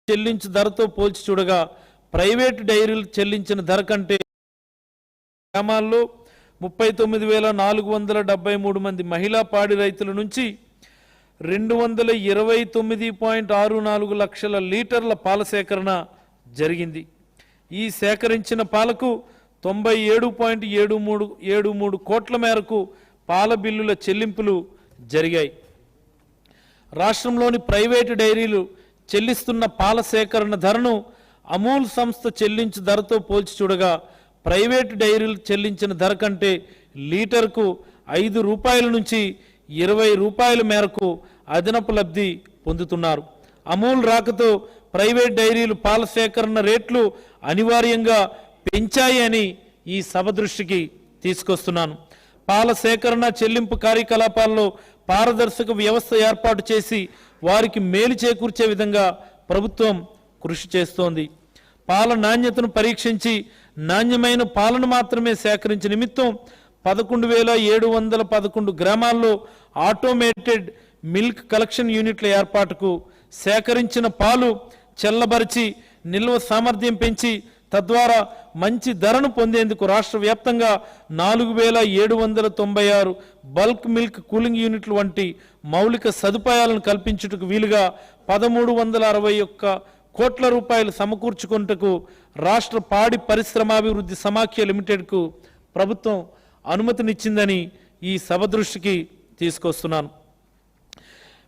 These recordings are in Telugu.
చెల్లించు ధరతో పోల్చి చూడగా ప్రైవేట్ డైరీలు చెల్లించిన ధర కంటే గ్రామాల్లో 39,473 మంది మహిళా పాడి రైతుల నుంచి 229.64 లక్షల లీటర్ల పాల సేకరణ జరిగింది. ఈ సేకరించిన పాలకు 97.73 కోట్ల మేరకు పాల బిల్లుల చెల్లింపులు జరిగాయి. రాష్ట్రంలోని ప్రైవేటు డైరీలు చెల్లిస్తున్న పాల సేకరణ ధరను అమూల్ సంస్థ చెల్లించు ధరతో పోల్చి చూడగా ప్రైవేటు డైరీలు చెల్లించిన ధర కంటే లీటర్కు 5 రూపాయల నుంచి 20 రూపాయల మేరకు అదనపు లబ్ధి పొందుతున్నారు. అమూల్ రాకతో ప్రైవేట్ డైరీలు పాల సేకరణ రేట్లు అనివార్యంగా పెంచాయి అని ఈ సభ దృష్టికి తీసుకొస్తున్నాను. పాల సేకరణ చెల్లింపు కార్యకలాపాల్లో పారదర్శక వ్యవస్థ ఏర్పాటు చేసి వారికి మేలు చేకూర్చే విధంగా ప్రభుత్వం కృషి చేస్తోంది. పాల నాణ్యతను పరీక్షించి నాణ్యమైన పాలను మాత్రమే సేకరించే నిమిత్తం 11,711 గ్రామాల్లో ఆటోమేటెడ్ మిల్క్ కలెక్షన్ యూనిట్ల ఏర్పాటుకు, సేకరించిన పాలు చల్లబరిచి నిల్వ సామర్థ్యం పెంచి తద్వారా మంచి ధరను పొందేందుకు రాష్ట్ర వ్యాప్తంగా 4,796 బల్క్ మిల్క్ కూలింగ్ యూనిట్లు వంటి మౌలిక సదుపాయాలను కల్పించుటకు వీలుగా 1,361 కోట్ల రూపాయలు సమకూర్చుకుంటకు రాష్ట్ర పాడి పరిశ్రమాభివృద్ధి సమాఖ్య లిమిటెడ్కు ప్రభుత్వం అనుమతినిచ్చిందని ఈ సభ దృష్టికి తీసుకొస్తున్నాను.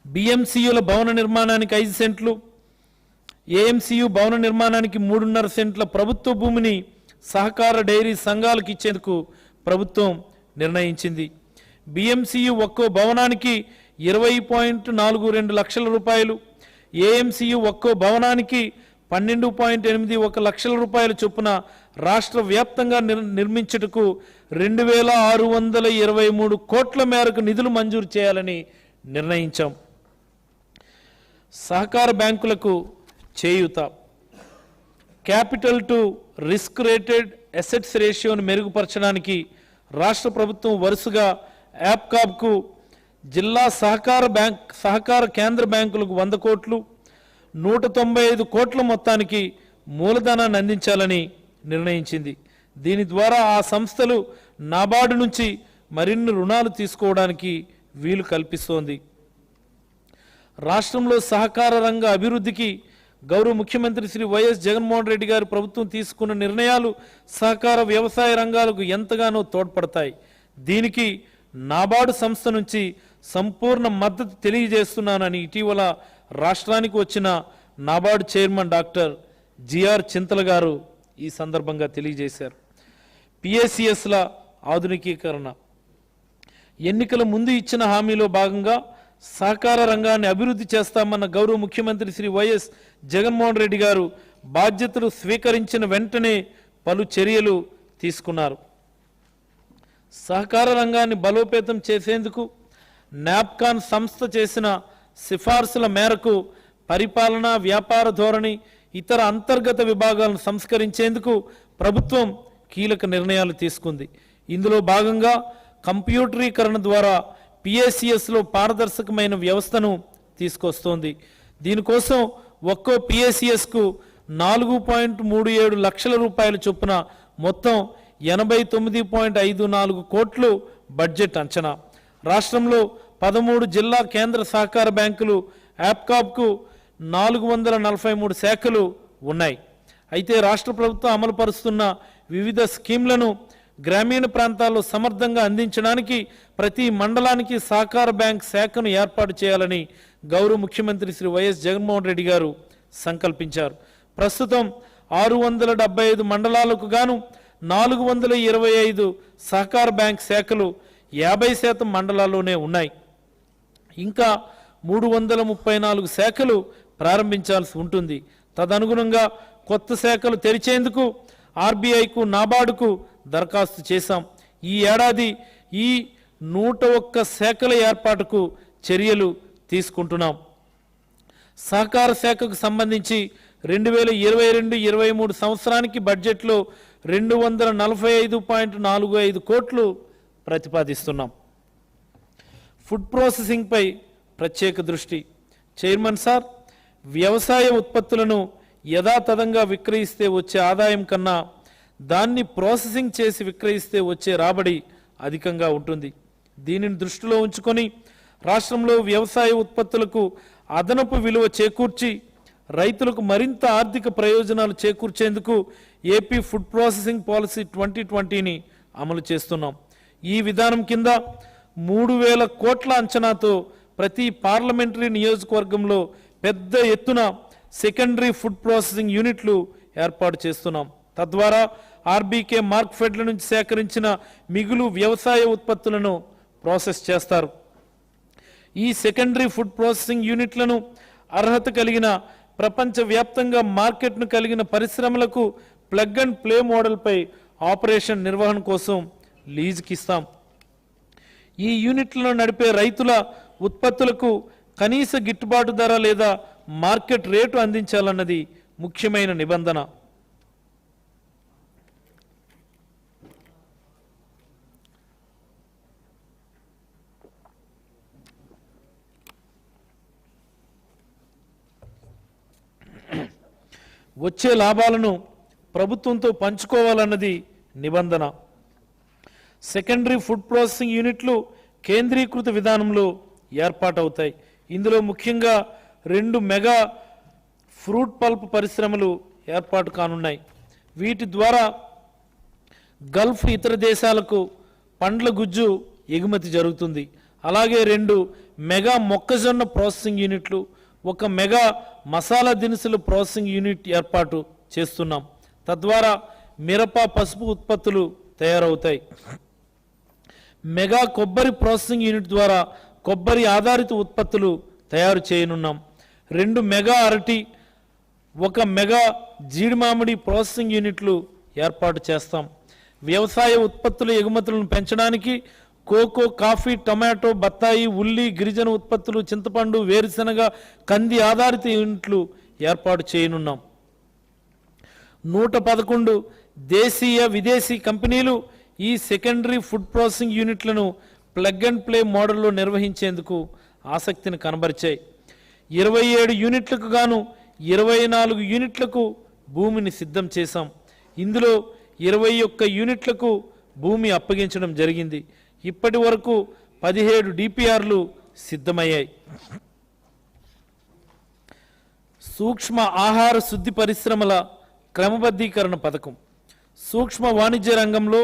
బిఎంసియుల భవన నిర్మాణానికి 5 సెంట్లు, ఏఎంసియు భవన నిర్మాణానికి 3.5 సెంట్ల ప్రభుత్వ భూమిని సహకార డైరీ సంఘాలకు ఇచ్చేందుకు ప్రభుత్వం నిర్ణయించింది. బిఎంసియు ఒక్కో భవనానికి 20.42 లక్షల రూపాయలు, ఏఎంసియు ఒక్కో భవనానికి 12.81 లక్షల రూపాయల చొప్పున రాష్ట్ర వ్యాప్తంగా నిర్మించుటకు 2,623 కోట్ల మేరకు నిధులు మంజూరు చేయాలని నిర్ణయించాం. సహకార బ్యాంకులకు చేయూత, capital to risk rated assets రేషియోను మెరుగుపరచడానికి రాష్ట్ర ప్రభుత్వం వరుసగా యాప్కాబ్కు, జిల్లా సహకార కేంద్ర బ్యాంకులకు 100 కోట్లు, 195 కోట్ల మొత్తానికి మూలధనాన్ని అందించాలని నిర్ణయించింది. దీని ద్వారా ఆ సంస్థలు నాబార్డు నుంచి మరిన్ని రుణాలు తీసుకోవడానికి వీలు కల్పిస్తోంది. రాష్ట్రంలో సహకార రంగ అభివృద్ధికి గౌరవ ముఖ్యమంత్రి శ్రీ వైఎస్ జగన్మోహన్ రెడ్డి గారు ప్రభుత్వం తీసుకున్న నిర్ణయాలు సహకార వ్యవసాయ రంగాలకు ఎంతగానో తోడ్పడతాయి. దీనికి నాబార్డు సంస్థ నుంచి సంపూర్ణ మద్దతు తెలియజేస్తున్నానని ఇటీవల రాష్ట్రానికి వచ్చిన నాబార్డు చైర్మన్ డాక్టర్ జిఆర్ చింతల గారు ఈ సందర్భంగా తెలియజేశారు. పిఎసిఎస్ల ఆధునికీకరణ, ఎన్నికల ముందు ఇచ్చిన హామీలో భాగంగా సహకార రంగాన్ని అభివృద్ధి చేస్తామన్న గౌరవ ముఖ్యమంత్రి శ్రీ వైఎస్ జగన్మోహన్ రెడ్డి గారు బాధ్యతలు స్వీకరించిన వెంటనే పలు చర్యలు తీసుకున్నారు. సహకార రంగాన్ని బలోపేతం చేసేందుకు నాప్కాన్ సంస్థ చేసిన సిఫార్సుల మేరకు పరిపాలన, వ్యాపార ధోరణి, ఇతర అంతర్గత విభాగాలను సంస్కరించేందుకు ప్రభుత్వం కీలక నిర్ణయాలు తీసుకుంది. ఇందులో భాగంగా కంప్యూటరీకరణ ద్వారా పిఎసిఎస్లో పారదర్శకమైన వ్యవస్థను తీసుకొస్తోంది. దీనికోసం ఒక్కో పిఎసిఎస్కు 4.37 లక్షల రూపాయల చొప్పున మొత్తం 89.54 కోట్లు బడ్జెట్ అంచనా. రాష్ట్రంలో 13 జిల్లా కేంద్ర సహకార బ్యాంకులు, యాప్కాబ్కు 443 శాఖలు ఉన్నాయి. అయితే రాష్ట్ర ప్రభుత్వం అమలుపరుస్తున్న వివిధ స్కీమ్లను గ్రామీణ ప్రాంతాల్లో సమర్థంగా అందించడానికి ప్రతి మండలానికి సహకార బ్యాంక్ శాఖను ఏర్పాటు చేయాలని గౌరవ ముఖ్యమంత్రి శ్రీ వైఎస్ జగన్మోహన్ రెడ్డి గారు సంకల్పించారు. ప్రస్తుతం 675 మండలాలకు గాను 425 సహకార బ్యాంక్ శాఖలు 50% మండలాల్లోనే ఉన్నాయి. ఇంకా 334 శాఖలు ప్రారంభించాల్సి ఉంటుంది. తదనుగుణంగా కొత్త శాఖలు తెరిచేందుకు ఆర్బీఐకు, నాబార్డుకు దరఖాస్తు చేశాం. ఈ ఏడాది ఈ 101 శాఖల ఏర్పాటుకు చర్యలు తీసుకుంటున్నాం. సహకార శాఖకు సంబంధించి 2022-23 సంవత్సరానికి బడ్జెట్లో 245.45 కోట్లు ప్రతిపాదిస్తున్నాం. ఫుడ్ ప్రాసెసింగ్పై ప్రత్యేక దృష్టి. చైర్మన్ సార్, వ్యవసాయ ఉత్పత్తులను యథాతథంగా విక్రయిస్తే వచ్చే ఆదాయం కన్నా దాన్ని ప్రాసెసింగ్ చేసి విక్రయిస్తే వచ్చే రాబడి అధికంగా ఉంటుంది. దీనిని దృష్టిలో ఉంచుకొని రాష్ట్రంలో వ్యవసాయ ఉత్పత్తులకు అదనపు విలువ చేకూర్చి రైతులకు మరింత ఆర్థిక ప్రయోజనాలు చేకూర్చేందుకు ఏపీ ఫుడ్ ప్రాసెసింగ్ పాలసీ 2020ని అమలు చేస్తున్నాం. ఈ విధానం కింద 3,000 కోట్ల అంచనాతో ప్రతి పార్లమెంటరీ నియోజకవర్గంలో పెద్ద ఎత్తున సెకండరీ ఫుడ్ ప్రాసెసింగ్ యూనిట్లు ఏర్పాటు చేస్తున్నాం. తద్వారా ఆర్బీకే మార్క్ఫెడ్ల నుంచి సేకరించిన మిగులు వ్యవసాయ ఉత్పత్తులను ప్రాసెస్ చేస్తారు. ఈ సెకండరీ ఫుడ్ ప్రాసెసింగ్ యూనిట్లను అర్హత కలిగిన ప్రపంచవ్యాప్తంగా మార్కెట్ను కలిగిన పరిశ్రమలకు ప్లగ్ అండ్ ప్లే మోడల్పై ఆపరేషన్ నిర్వహణ కోసం లీజుకి ఇస్తాం. ఈ యూనిట్లను నడిపే రైతుల ఉత్పత్తులకు కనీస గిట్టుబాటు ధర లేదా మార్కెట్ రేటు అందించాలన్నది ముఖ్యమైన నిబంధన. వచ్చే లాభాలను ప్రభుత్వంతో పంచుకోవాలన్నది నిబంధన. సెకండరీ ఫుడ్ ప్రాసెసింగ్ యూనిట్లు కేంద్రీకృత విధానంలో ఏర్పాటవుతాయి. ఇందులో ముఖ్యంగా 2 మెగా ఫ్రూట్ పల్ప్ పరిశ్రమలు ఏర్పాటు కానున్నాయి. వీటి ద్వారా గల్ఫ్ ఇతర దేశాలకు పండ్ల గుజ్జు ఎగుమతి జరుగుతుంది. అలాగే 2 మెగా మొక్కజొన్న ప్రాసెసింగ్ యూనిట్లు, 1 మెగా మసాలా దినుసుల ప్రాసెసింగ్ యూనిట్ ఏర్పాటు చేస్తున్నాం. తద్వారా మిరప, పసుపు ఉత్పత్తులు తయారవుతాయి. మెగా కొబ్బరి ప్రాసెసింగ్ యూనిట్ ద్వారా కొబ్బరి ఆధారిత ఉత్పత్తులు తయారు చేయనున్నాం. 2 మెగా అరటి, 1 మెగా జీడి మామిడి ప్రాసెసింగ్ యూనిట్లు ఏర్పాటు చేస్తాం. వ్యవసాయ ఉత్పత్తుల ఎగుమతులను పెంచడానికి కోకో, కాఫీ, టొమాటో, బత్తాయి, ఉల్లి, గిరిజన ఉత్పత్తులు, చింతపండు, వేరుశెనగ, కంది ఆధారిత యూనిట్లు ఏర్పాటు చేయనున్నాం. 111 దేశీయ, విదేశీ కంపెనీలు ఈ సెకండరీ ఫుడ్ ప్రాసెసింగ్ యూనిట్లను ప్లగ్ అండ్ ప్లే మోడల్లో నిర్వహించేందుకు ఆసక్తిని కనబరిచాయి. 27 యూనిట్లకు గాను 24 యూనిట్లకు భూమిని సిద్ధం చేశాం. ఇందులో 21 యూనిట్లకు భూమి అప్పగించడం జరిగింది. ఇప్పటి వరకు 17 డిపిఆర్లు సిద్ధమయ్యాయి. సూక్ష్మ ఆహార శుద్ధి పరిశ్రమల క్రమబద్ధీకరణ పథకం. సూక్ష్మ వాణిజ్య రంగంలో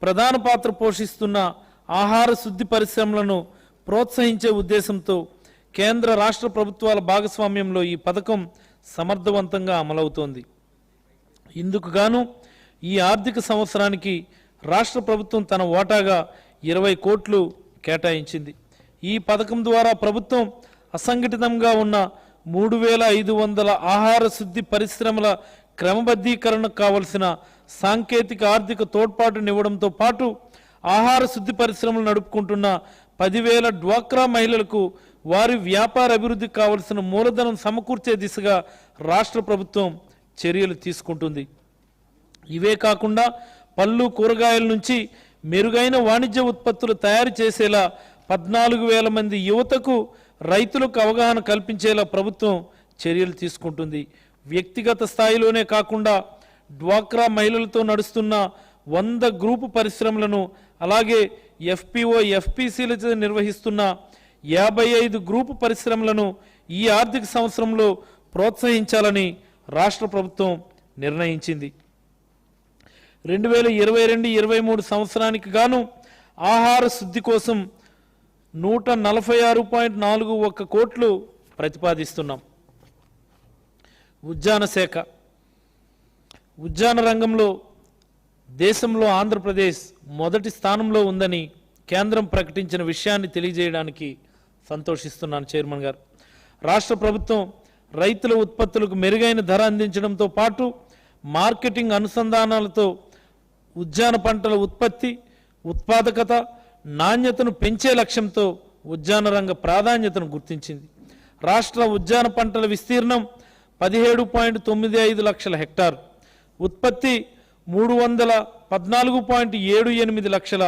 ప్రధాన పాత్ర పోషిస్తున్న ఆహార శుద్ధి పరిశ్రమలను ప్రోత్సహించే ఉద్దేశంతో కేంద్ర రాష్ట్ర ప్రభుత్వాల భాగస్వామ్యంలో ఈ పథకం సమర్థవంతంగా అమలవుతోంది. ఇందుకు గాను ఈ ఆర్థిక సంవత్సరానికి రాష్ట్ర ప్రభుత్వం తన వాటాగా 20 కోట్లు కేటాయించింది. ఈ పథకం ద్వారా ప్రభుత్వం అసంఘటితంగా ఉన్న 3,500 ఆహార శుద్ధి పరిశ్రమల క్రమబద్ధీకరణకు కావలసిన సాంకేతిక ఆర్థిక తోడ్పాటునివ్వడంతో పాటు ఆహార శుద్ధి పరిశ్రమలు నడుపుకుంటున్న 10,000 డ్వాక్రా మహిళలకు వారి వ్యాపార అభివృద్ధికి కావలసిన మూలధనం సమకూర్చే దిశగా రాష్ట్ర ప్రభుత్వం చర్యలు తీసుకుంటుంది. ఇవే కాకుండా పళ్ళు, కూరగాయల నుంచి మెరుగైన వాణిజ్య ఉత్పత్తులు తయారు చేసేలా 14,000 మంది యువతకు, రైతులకు అవగాహన కల్పించేలా ప్రభుత్వం చర్యలు తీసుకుంటుంది. వ్యక్తిగత స్థాయిలోనే కాకుండా డ్వాక్రా మహిళలతో నడుస్తున్న 100 గ్రూపు పరిశ్రమలను, అలాగే ఎఫ్పిఓ, ఎఫ్పిసిలతో నిర్వహిస్తున్న 55 గ్రూపు పరిశ్రమలను ఈ ఆర్థిక సంవత్సరంలో ప్రోత్సహించాలని రాష్ట్ర ప్రభుత్వం నిర్ణయించింది. 2022-23 సంవత్సరానికి గాను ఆహార శుద్ధి కోసం 146.41 కోట్లు ప్రతిపాదిస్తున్నాం. ఉద్యాన శాఖ. ఉద్యాన రంగంలో దేశంలో ఆంధ్రప్రదేశ్ మొదటి స్థానంలో ఉందని కేంద్రం ప్రకటించిన విషయాన్ని తెలియజేయడానికి సంతోషిస్తున్నాను చైర్మన్ గారు. రాష్ట్ర ప్రభుత్వం రైతుల ఉత్పత్తులకు మెరుగైన ధర అందించడంతో పాటు మార్కెటింగ్ అనుసంధానాలతో ఉద్యాన పంటల ఉత్పత్తి, ఉత్పాదకత, నాణ్యతను పెంచే లక్ష్యంతో ఉద్యాన రంగ ప్రాధాన్యతను గుర్తించింది. రాష్ట్ర ఉద్యాన పంటల విస్తీర్ణం 17.95 లక్షల హెక్టార్, ఉత్పత్తి 314.78 లక్షల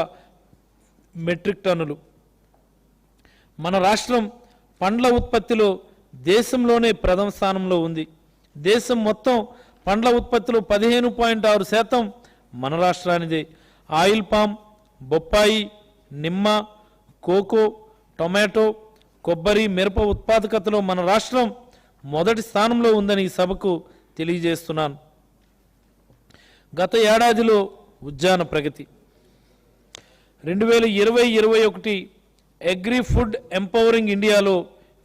మెట్రిక్ టన్నులు. మన రాష్ట్రం పండ్ల ఉత్పత్తిలో దేశంలోనే ప్రథమ స్థానంలో ఉంది. దేశం మొత్తం పండ్ల ఉత్పత్తిలో 15.6% మన రాష్ట్రానిదే. ఆయిల్ పామ్, బొప్పాయి, నిమ్మ, కోకో, టొమాటో, కొబ్బరి, మిరప ఉత్పాదకతలో మన రాష్ట్రం మొదటి స్థానంలో ఉందని ఈ సభకు తెలియజేస్తున్నాను. గత ఏడాదిలో ఉద్యాన ప్రగతి 2020-21 అగ్రి ఫుడ్ ఎంపవరింగ్ ఇండియాలో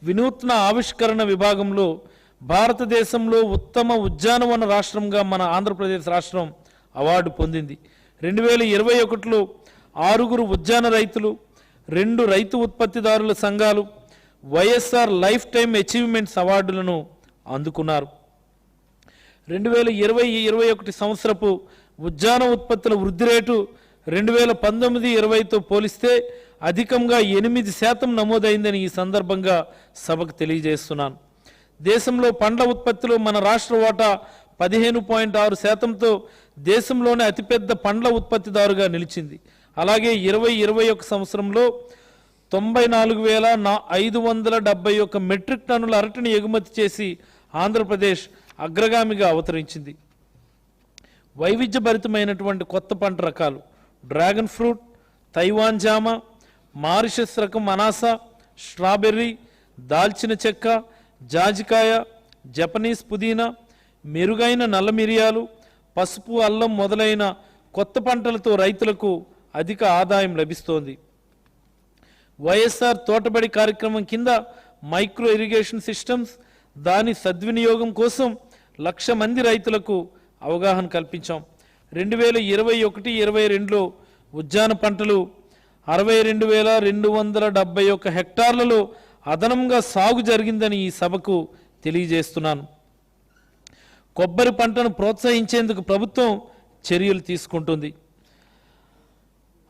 వినూత్న ఆవిష్కరణ విభాగంలో భారతదేశంలో ఉత్తమ ఉద్యానవన రాష్ట్రంగా మన ఆంధ్రప్రదేశ్ రాష్ట్రం అవార్డు పొందింది. 2021లో 6 ఉద్యాన రైతులు, 2 రైతు ఉత్పత్తిదారుల సంఘాలు వైఎస్ఆర్ లైఫ్ టైమ్ అచీవ్మెంట్స్ అవార్డులను అందుకున్నారు. 2020-21 సంవత్సరపు ఉద్యాన ఉత్పత్తుల వృద్ధి రేటు 2019-20తో పోలిస్తే అధికంగా 8% నమోదైందని ఈ సందర్భంగా సభకు తెలియజేస్తున్నాను. దేశంలో పండ్ల ఉత్పత్తిలో మన రాష్ట్ర వాటా 15.6%తో దేశంలోనే అతిపెద్ద పండ్ల ఉత్పత్తిదారుగా నిలిచింది. అలాగే 2021 సంవత్సరంలో 94,571 మెట్రిక్ టన్నుల అరటిని ఎగుమతి చేసి ఆంధ్రప్రదేశ్ అగ్రగామిగా అవతరించింది. వైవిధ్యభరితమైనటువంటి కొత్త పంట రకాలు డ్రాగన్ ఫ్రూట్, తైవాన్ జామ, మారిషస్ రకం అనాస, స్ట్రాబెర్రీ, దాల్చిన చెక్క, జాజికాయ, జపనీస్ పుదీనా, మెరుగైన నల్ల మిరియాలు, పసుపు, అల్లం మొదలైన కొత్త పంటలతో రైతులకు అధిక ఆదాయం లభిస్తోంది. వైఎస్ఆర్ తోటబడి కార్యక్రమం కింద మైక్రో ఇరిగేషన్ సిస్టమ్స్, దాని సద్వినియోగం కోసం 1,00,000 మంది రైతులకు అవగాహన కల్పించాం. 2021-22లో ఉద్యాన పంటలు 62,271 హెక్టార్లలో అదనంగా సాగు జరిగిందని ఈ సభకు తెలియజేస్తున్నాను. కొబ్బరి పంటను ప్రోత్సహించేందుకు ప్రభుత్వం చర్యలు తీసుకుంటుంది.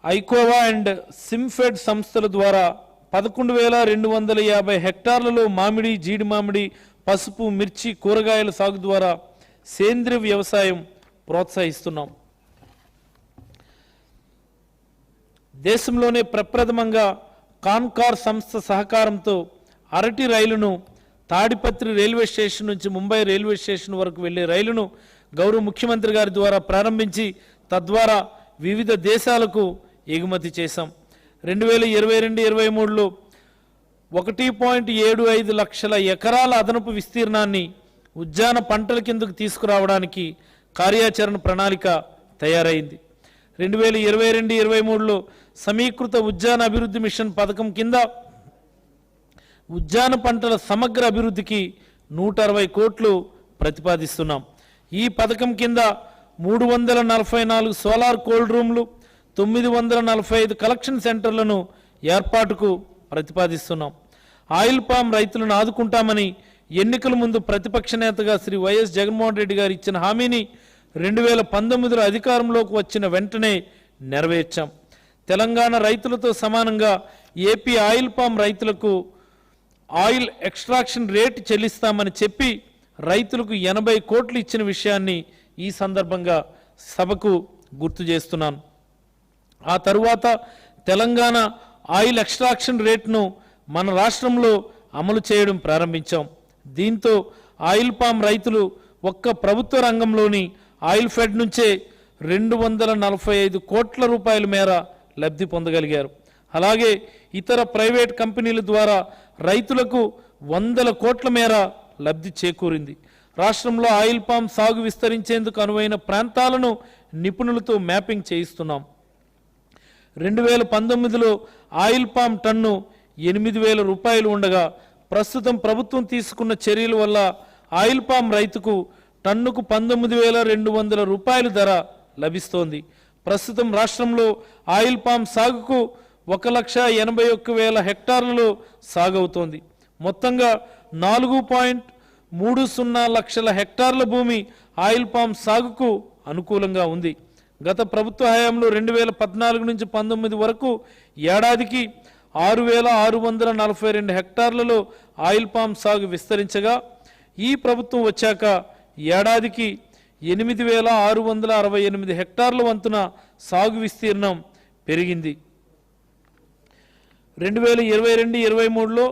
ఐకోవా అండ్ సిమ్ఫెడ్ సంస్థల ద్వారా 11,250 హెక్టార్లలో మామిడి, జీడి మామిడి, పసుపు, మిర్చి, కూరగాయల సాగు ద్వారా సేంద్రియ వ్యవసాయం ప్రోత్సహిస్తున్నాం. దేశంలోనే ప్రప్రథమంగా కాన్కార్ సంస్థ సహకారంతో అరటి రైలును తాడిపత్రి రైల్వే స్టేషన్ నుంచి ముంబై రైల్వే స్టేషన్ వరకు వెళ్లే రైలును గౌరవ ముఖ్యమంత్రి గారి ద్వారా ప్రారంభించి తద్వారా వివిధ దేశాలకు ఎగుమతి చేశాం. 2022-23లో 1.75 లక్షల ఎకరాల అదనపు విస్తీర్ణాన్ని ఉద్యాన పంటల కిందకు తీసుకురావడానికి కార్యాచరణ ప్రణాళిక తయారైంది. 2022-23లో సమీకృత ఉద్యాన అభివృద్ధి మిషన్ పథకం కింద ఉద్యాన పంటల సమగ్ర అభివృద్ధికి 160 కోట్లు ప్రతిపాదిస్తున్నాం. ఈ పథకం కింద 344 సోలార్ కోల్డ్ రూమ్లు, 945 కలెక్షన్ సెంటర్లను ఏర్పాటుకు ప్రతిపాదిస్తున్నాం. ఆయిల్ పామ్ రైతులను ఆదుకుంటామని ఎన్నికల ముందు ప్రతిపక్ష నేతగా శ్రీ వైఎస్ జగన్మోహన్ రెడ్డి గారు ఇచ్చిన హామీని 2019లో అధికారంలోకి వచ్చిన వెంటనే నెరవేర్చాం. తెలంగాణ రైతులతో సమానంగా ఏపీ ఆయిల్ పామ్ రైతులకు ఆయిల్ ఎక్స్ట్రాక్షన్ రేట్ చెల్లిస్తామని చెప్పి రైతులకు 80 కోట్లు ఇచ్చిన విషయాన్ని ఈ సందర్భంగా సభకు గుర్తు చేస్తున్నాను. ఆ తరువాత తెలంగాణ ఆయిల్ ఎక్స్ట్రాక్షన్ రేట్ను మన రాష్ట్రంలో అమలు చేయడం ప్రారంభించాం. దీంతో ఆయిల్ పామ్ రైతులు ఒక్క ప్రభుత్వ రంగంలోని ఆయిల్ ఫెడ్ నుంచే 245 కోట్ల రూపాయల మేర లబ్ధి పొందగలిగారు. అలాగే ఇతర ప్రైవేట్ కంపెనీల ద్వారా రైతులకు 100 కోట్ల మేర లబ్ధి చేకూరింది. రాష్ట్రంలో ఆయిల్ పామ్ సాగు విస్తరించేందుకు అనువైన ప్రాంతాలను నిపుణులతో మ్యాపింగ్ చేయిస్తున్నాం. 2019లో ఆయిల్ పామ్ టన్ను 8,000 రూపాయలు ఉండగా ప్రస్తుతం ప్రభుత్వం తీసుకున్న చర్యల వల్ల ఆయిల్ పామ్ రైతుకు టన్నుకు 19,200 రూపాయల ధర లభిస్తోంది. ప్రస్తుతం రాష్ట్రంలో ఆయిల్ పామ్ సాగుకు 1,81,000 హెక్టార్లలో సాగవుతోంది. మొత్తంగా 4.30 లక్షల హెక్టార్ల భూమి ఆయిల్ పామ్ సాగుకు అనుకూలంగా ఉంది. గత ప్రభుత్వ హయాంలో 2014 నుంచి 19 వరకు ఏడాదికి 6,642 హెక్టార్లలో ఆయిల్ పామ్ సాగు విస్తరించగా ఈ ప్రభుత్వం వచ్చాక ఏడాదికి 8,668 హెక్టార్ల వంతున సాగు విస్తీర్ణం పెరిగింది. 2022-23లో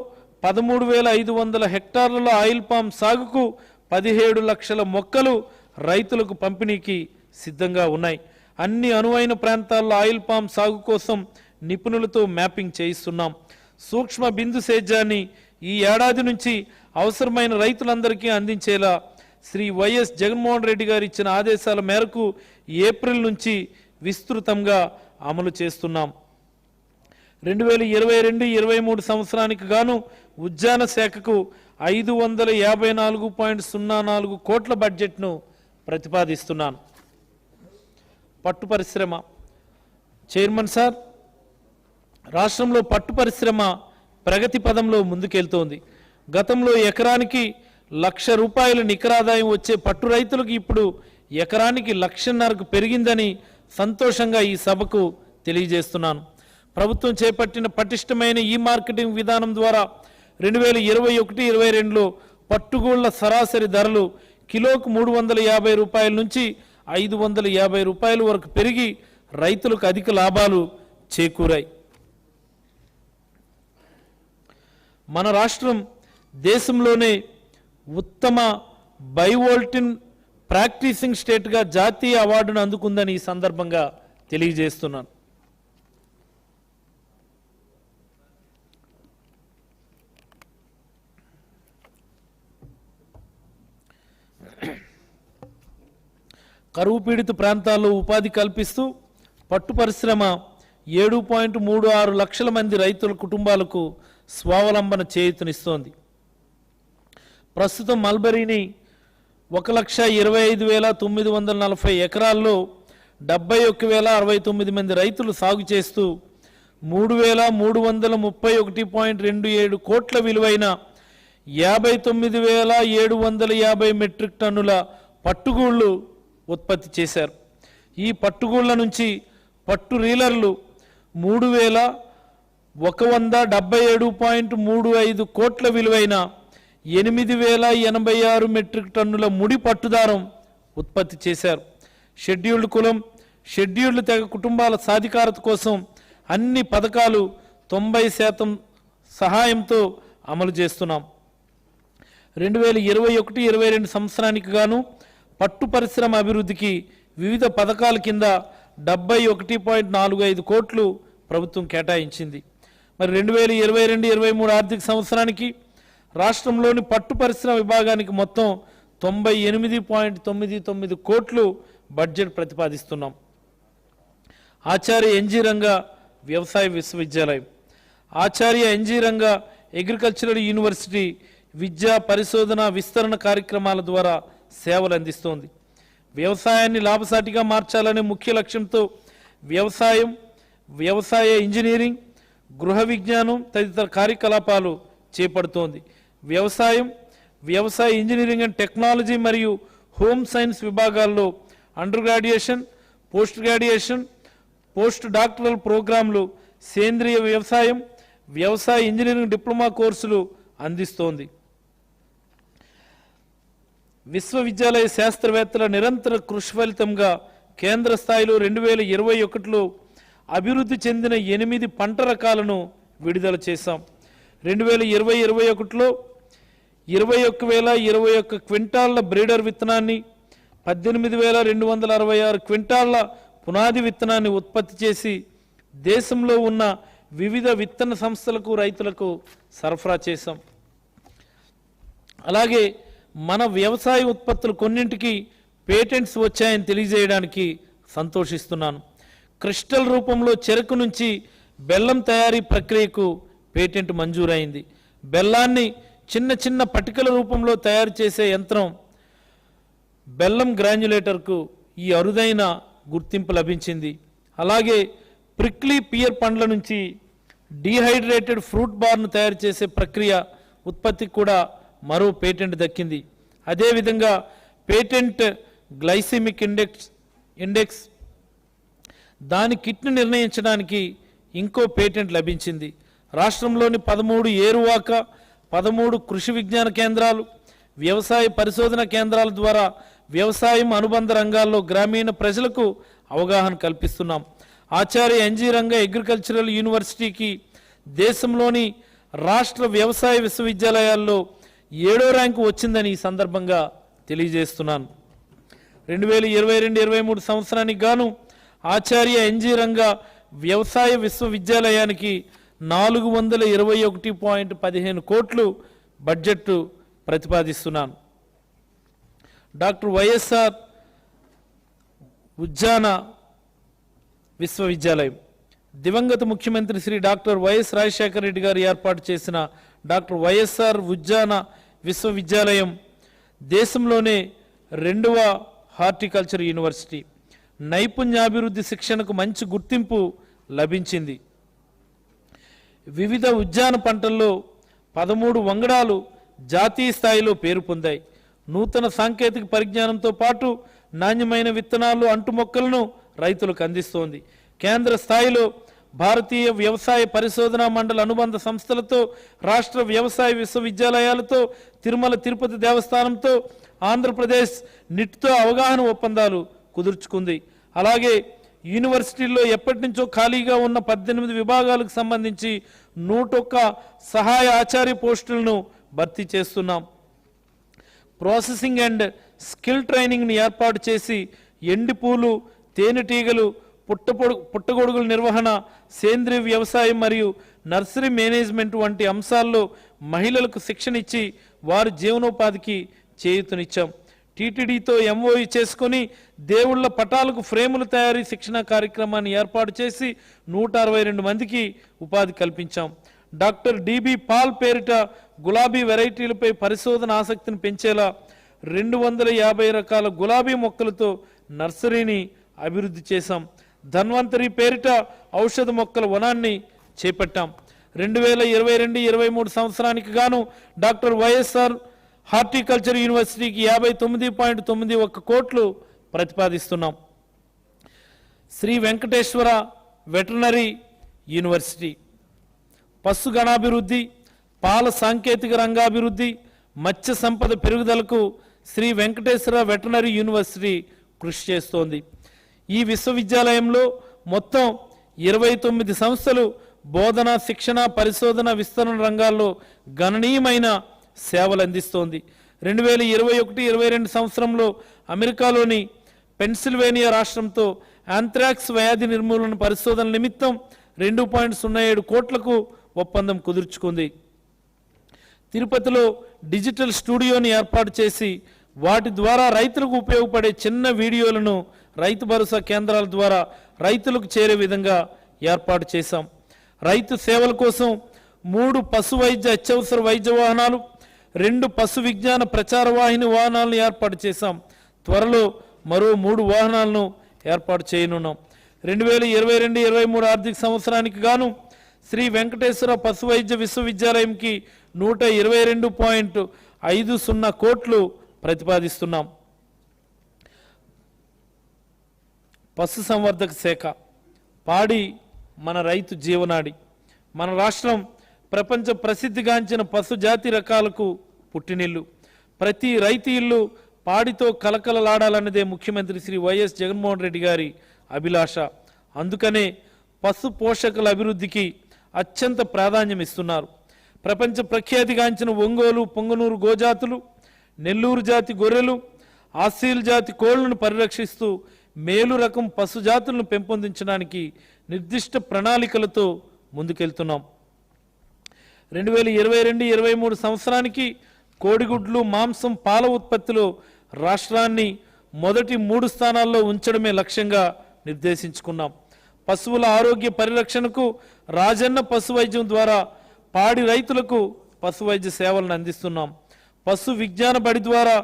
13,500 హెక్టార్లలో ఆయిల్ పామ్ సాగుకు 17 లక్షల మొక్కలు రైతులకు పంపిణీకి సిద్ధంగా ఉన్నాయి. అన్ని అనువైన ప్రాంతాల్లో ఆయిల్ పామ్ సాగు కోసం నిపుణులతో మ్యాపింగ్ చేయిస్తున్నాం. సూక్ష్మ బిందు సేద్యాన్ని ఈ ఏడాది నుంచి అవసరమైన రైతులందరికీ అందించేలా శ్రీ వైఎస్ జగన్మోహన్ రెడ్డి గారు ఇచ్చిన ఆదేశాల మేరకు ఏప్రిల్ నుంచి విస్తృతంగా అమలు చేస్తున్నాం. 2022-23 సంవత్సరానికి గాను ఉద్యాన శాఖకు 554.04 కోట్ల బడ్జెట్ను ప్రతిపాదిస్తున్నాను. పట్టు పరిశ్రమ చైర్మన్ సార్, రాష్ట్రంలో పట్టు పరిశ్రమ ప్రగతి పదంలో ముందుకెళ్తోంది. గతంలో ఎకరానికి ₹1,00,000 నికరాదాయం వచ్చే పట్టు రైతులకు ఇప్పుడు ఎకరానికి ₹1,50,000 పెరిగిందని సంతోషంగా ఈ సభకు తెలియజేస్తున్నాను. ప్రభుత్వం చేపట్టిన పటిష్టమైన ఈ మార్కెటింగ్ విధానం ద్వారా 2021-22లో పట్టుగూళ్ల సరాసరి ధరలు కిలోకు ₹350 నుంచి ₹550 వరకు పెరిగి రైతులకు అధిక లాభాలు చేకూరాయి. మన రాష్ట్రం దేశంలోనే ఉత్తమ బైవోల్టిన్ ప్రాక్టీసింగ్ స్టేట్గా జాతీయ అవార్డును అందుకుందని ఈ సందర్భంగా తెలియజేస్తున్నాను. కరువు పీడిత ప్రాంతాల్లో ఉపాధి కల్పిస్తూ పట్టు పరిశ్రమ 7.36 లక్షల మంది రైతుల కుటుంబాలకు స్వావలంబన చేయూతనిస్తోంది. ప్రస్తుతం మల్బరీని 1,25,940 ఎకరాల్లో 71,069 మంది రైతులు సాగు చేస్తూ 3,331.27 కోట్ల విలువైన 59,750 మెట్రిక్ టన్నుల పట్టుగూళ్లు ఉత్పత్తి చేశారు. ఈ పట్టుగూళ్ల నుంచి పట్టు రీలర్లు 3,177.35 కోట్ల విలువైన 8,086 మెట్రిక్ టన్నుల ముడి పట్టుదారం ఉత్పత్తి చేశారు. షెడ్యూల్డ్ కులం, షెడ్యూల్డ్ తెగ కుటుంబాల సాధికారత కోసం అన్ని పథకాలు 90% సహాయంతో అమలు చేస్తున్నాం. 2021-22 సంవత్సరానికి గాను పట్టు పరిశ్రమ అభివృద్ధికి వివిధ పథకాల కింద 71.45 కోట్లు ప్రభుత్వం కేటాయించింది. మరి 2022-23 ఆర్థిక సంవత్సరానికి రాష్ట్రంలోని పట్టు పరిశ్రమ విభాగానికి మొత్తం 98.99 కోట్లు బడ్జెట్ ప్రతిపాదిస్తున్నాం. ఆచార్య ఎన్జీ రంగా వ్యవసాయ విశ్వవిద్యాలయం, ఆచార్య ఎన్జీ రంగా అగ్రికల్చరల్ యూనివర్సిటీ విద్యా పరిశోధన విస్తరణ కార్యక్రమాల ద్వారా సేవలు అందిస్తోంది. వ్యవసాయాన్ని లాభసాటిగా మార్చాలనే ముఖ్య లక్ష్యంతో వ్యవసాయం, వ్యవసాయ ఇంజనీరింగ్, గృహ విజ్ఞానం తదితర కార్యకలాపాలు చేపడుతోంది. వ్యవసాయం, వ్యవసాయ ఇంజనీరింగ్ అండ్ టెక్నాలజీ మరియు హోమ్ సైన్స్ విభాగాల్లో under graduation, post graduation, post doctoral ప్రోగ్రాంలు, సేంద్రియ వ్యవసాయం, వ్యవసాయ ఇంజనీరింగ్ డిప్లొమా కోర్సులు అందిస్తోంది. విశ్వవిద్యాలయ శాస్త్రవేత్తల నిరంతర కృషి ఫలితంగా కేంద్ర స్థాయిలో 2021లో అభివృద్ధి చెందిన 8 పంట రకాలను విడుదల చేశాం. 2020-21లో 21,021 క్వింటాళ్ల బ్రీడర్ విత్తనాన్ని, 18,266 క్వింటాళ్ల పునాది విత్తనాన్ని ఉత్పత్తి చేసి దేశంలో ఉన్న వివిధ విత్తన సంస్థలకు రైతులకు సరఫరా చేశాం. అలాగే మన వ్యవసాయ ఉత్పత్తులు కొన్నింటికి పేటెంట్స్ వచ్చాయని తెలియజేయడానికి సంతోషిస్తున్నాను. క్రిస్టల్ రూపంలో చెరకు నుంచి బెల్లం తయారీ ప్రక్రియకు పేటెంట్ మంజూరైంది. బెల్లాన్ని చిన్న చిన్న పటికల రూపంలో తయారు చేసే యంత్రం బెల్లం గ్రాన్యులేటర్కు ఈ అరుదైన గుర్తింపు లభించింది. అలాగే ప్రిక్లీ పియర్ పండ్ల నుంచి డీహైడ్రేటెడ్ ఫ్రూట్ బార్ను తయారు చేసే ప్రక్రియ ఉత్పత్తికి కూడా మరో పేటెంట్ దక్కింది. అదేవిధంగా పేటెంట్ గ్లైసెమిక్ ఇండెక్స్ దాని కిట్ను నిర్ణయించడానికి ఇంకో పేటెంట్ లభించింది. రాష్ట్రంలోని 13 ఏరువాక, 13 కృషి విజ్ఞాన కేంద్రాలు, వ్యవసాయ పరిశోధన కేంద్రాల ద్వారా వ్యవసాయం అనుబంధ రంగాల్లో గ్రామీణ ప్రజలకు అవగాహన కల్పిస్తున్నాం. ఆచార్య ఎన్జీ రంగా అగ్రికల్చరల్ యూనివర్సిటీకి దేశంలోని రాష్ట్ర వ్యవసాయ విశ్వవిద్యాలయాల్లో 7వ ర్యాంకు వచ్చిందని ఈ సందర్భంగా తెలియజేస్తున్నాను. 2022-23 సంవత్సరానికి గాను ఆచార్య ఎన్జీ రంగా వ్యవసాయ విశ్వవిద్యాలయానికి 421.15 కోట్లు బడ్జెట్ ప్రతిపాదిస్తున్నాను. డాక్టర్ వైఎస్ఆర్ ఉద్యాన విశ్వవిద్యాలయం దివంగత ముఖ్యమంత్రి శ్రీ డాక్టర్ వైఎస్ రాజశేఖర రెడ్డి గారు ఏర్పాటు చేసిన డాక్టర్ వైఎస్ఆర్ ఉద్యాన విశ్వవిద్యాలయం దేశంలోనే 2వ హార్టికల్చర్ యూనివర్సిటీ. నైపుణ్యాభివృద్ధి శిక్షణకు మంచి గుర్తింపు లభించింది. వివిధ ఉద్యాన పంటల్లో 13 వంగడాలు జాతీయ స్థాయిలో పేరు పొందాయి. నూతన సాంకేతిక పరిజ్ఞానంతో పాటు నాణ్యమైన విత్తనాలు, అంటు మొక్కలను రైతులకు అందిస్తోంది. కేంద్ర స్థాయిలో భారతీయ వ్యవసాయ పరిశోధనా మండలి అనుబంధ సంస్థలతో, రాష్ట్ర వ్యవసాయ విశ్వవిద్యాలయాలతో, తిరుమల తిరుపతి దేవస్థానంతో, ఆంధ్రప్రదేశ్ నిట్తో అవగాహన ఒప్పందాలు కుదుర్చుకుంది. అలాగే యూనివర్సిటీల్లో ఎప్పటి నుంచో ఖాళీగా ఉన్న 18 విభాగాలకు సంబంధించి 101 సహాయ ఆచార్య పోస్టులను భర్తీ చేస్తున్నాం. ప్రాసెసింగ్ అండ్ స్కిల్ ట్రైనింగ్ని ఏర్పాటు చేసి ఎండిపూలు, తేనెటీగలు, పుట్టగొడుగుల నిర్వహణ, సేంద్రీయ వ్యవసాయం మరియు నర్సరీ మేనేజ్మెంట్ వంటి అంశాల్లో మహిళలకు శిక్షణ ఇచ్చి వారి జీవనోపాధికి చేయూతనిచ్చాం. టీటీడీతో ఎంఓఈ చేసుకుని దేవుళ్ల పటాలకు ఫ్రేముల తయారీ శిక్షణ కార్యక్రమాన్ని ఏర్పాటు చేసి 162 మందికి ఉపాధి కల్పించాం. డాక్టర్ డిబి పాల్ పేరిట గులాబీ వెరైటీలపై పరిశోధన ఆసక్తిని పెంచేలా 250 రకాల గులాబీ మొక్కలతో నర్సరీని అభివృద్ధి చేశాం. ధన్వంతరి పేరిట ఔషధ మొక్కల వనాన్ని చేపట్టాం. 2022-23 సంవత్సరానికి గాను డాక్టర్ వైఎస్ఆర్ హార్టికల్చర్ యూనివర్సిటీకి 59.91 కోట్లు ప్రతిపాదిస్తున్నాం. శ్రీ వెంకటేశ్వర వెటర్నరీ యూనివర్సిటీ పశు గణాభివృద్ధి, పాల సాంకేతిక రంగాభివృద్ధి, మత్స్య సంపద పెరుగుదలకు శ్రీ వెంకటేశ్వర వెటర్నరీ యూనివర్సిటీ కృషి చేస్తోంది. ఈ విశ్వవిద్యాలయంలో మొత్తం 29 సంస్థలు బోధన, శిక్షణ, పరిశోధన, విస్తరణ రంగాల్లో గణనీయమైన సేవలు అందిస్తోంది. 2021-22 సంవత్సరంలో అమెరికాలోని పెన్సిల్వేనియా రాష్ట్రంతో యాంథ్రాక్స్ వ్యాధి నిర్మూలన పరిశోధన నిమిత్తం 2.07 కోట్లకు ఒప్పందం కుదుర్చుకుంది. తిరుపతిలో డిజిటల్ స్టూడియోని ఏర్పాటు చేసి వాటి ద్వారా రైతులకు ఉపయోగపడే చిన్న వీడియోలను రైతు భరోసా కేంద్రాల ద్వారా రైతులకు చేరే విధంగా ఏర్పాటు చేశాం. రైతు సేవల కోసం 3 పశు వైద్య అత్యవసర వైద్య వాహనాలు, 2 పశు విజ్ఞాన ప్రచార వాహిని వాహనాలను ఏర్పాటు చేశాం. త్వరలో మరో 3 వాహనాలను ఏర్పాటు చేయనున్నాం. 2022-23 ఆర్థిక సంవత్సరానికి గాను శ్రీ వెంకటేశ్వర పశు వైద్య విశ్వవిద్యాలయంకి 122.50 కోట్లు ప్రతిపాదిస్తున్నాం. పశు సంవర్ధక శాఖ పాడి మన రైతు జీవనాడి. మన రాష్ట్రం ప్రపంచ ప్రసిద్ధిగాంచిన పశు జాతి రకాలకు పుట్టినిల్లు. ప్రతి రైతు ఇల్లు పాడితో కలకలలాడాలన్నదే ముఖ్యమంత్రి శ్రీ వైఎస్ జగన్మోహన్ రెడ్డి గారి అభిలాష. అందుకనే పశు పోషకుల అభివృద్ధికి అత్యంత ప్రాధాన్యం ఇస్తున్నారు. ప్రపంచ ప్రఖ్యాతిగాంచిన ఒంగోలు, పొంగనూరు గోజాతులు, నెల్లూరు జాతి గొర్రెలు, ఆసీల్ జాతి కోళ్లను పరిరక్షిస్తూ మేలు రకం పశు జాతులను పెంపొందించడానికి నిర్దిష్ట ప్రణాళికలతో ముందుకెళ్తున్నాం. 2022-23 సంవత్సరానికి కోడిగుడ్లు, మాంసం, పాల ఉత్పత్తిలో రాష్ట్రాన్ని మొదటి 3 స్థానాల్లో ఉంచడమే లక్ష్యంగా నిర్దేశించుకున్నాం. పశువుల ఆరోగ్య పరిరక్షణకు రాజన్న పశు వైద్యం ద్వారా పాడి రైతులకు పశు వైద్య సేవలను అందిస్తున్నాం. పశు విజ్ఞాన బడి ద్వారా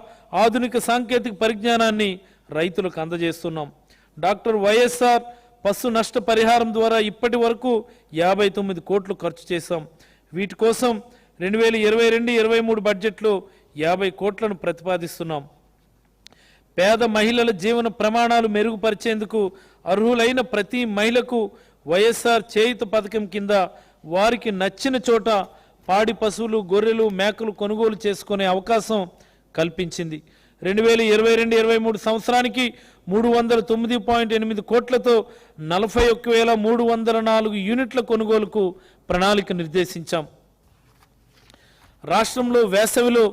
ఆధునిక సాంకేతిక పరిజ్ఞానాన్ని రైతులకు అందజేస్తున్నాం. డాక్టర్ వైఎస్ఆర్ పశు నష్ట పరిహారం ద్వారా ఇప్పటి వరకు 59 కోట్లు ఖర్చు చేశాం. వీటి కోసం 2022-23 బడ్జెట్లో 50 కోట్లను ప్రతిపాదిస్తున్నాం. పేద మహిళల జీవన ప్రమాణాలు మెరుగుపరిచేందుకు అర్హులైన ప్రతి మహిళకు వైఎస్ఆర్ చేయూత పథకం కింద వారికి నచ్చిన చోట పాడి పశువులు, గొర్రెలు, మేకలు కొనుగోలు చేసుకునే అవకాశం కల్పించింది. 2022-23 సంవత్సరానికి 309.8 కోట్లతో 41,304 యూనిట్ల కొనుగోలుకు ప్రణాళిక నిర్దేశించాం. రాష్ట్రంలో వేసవిలో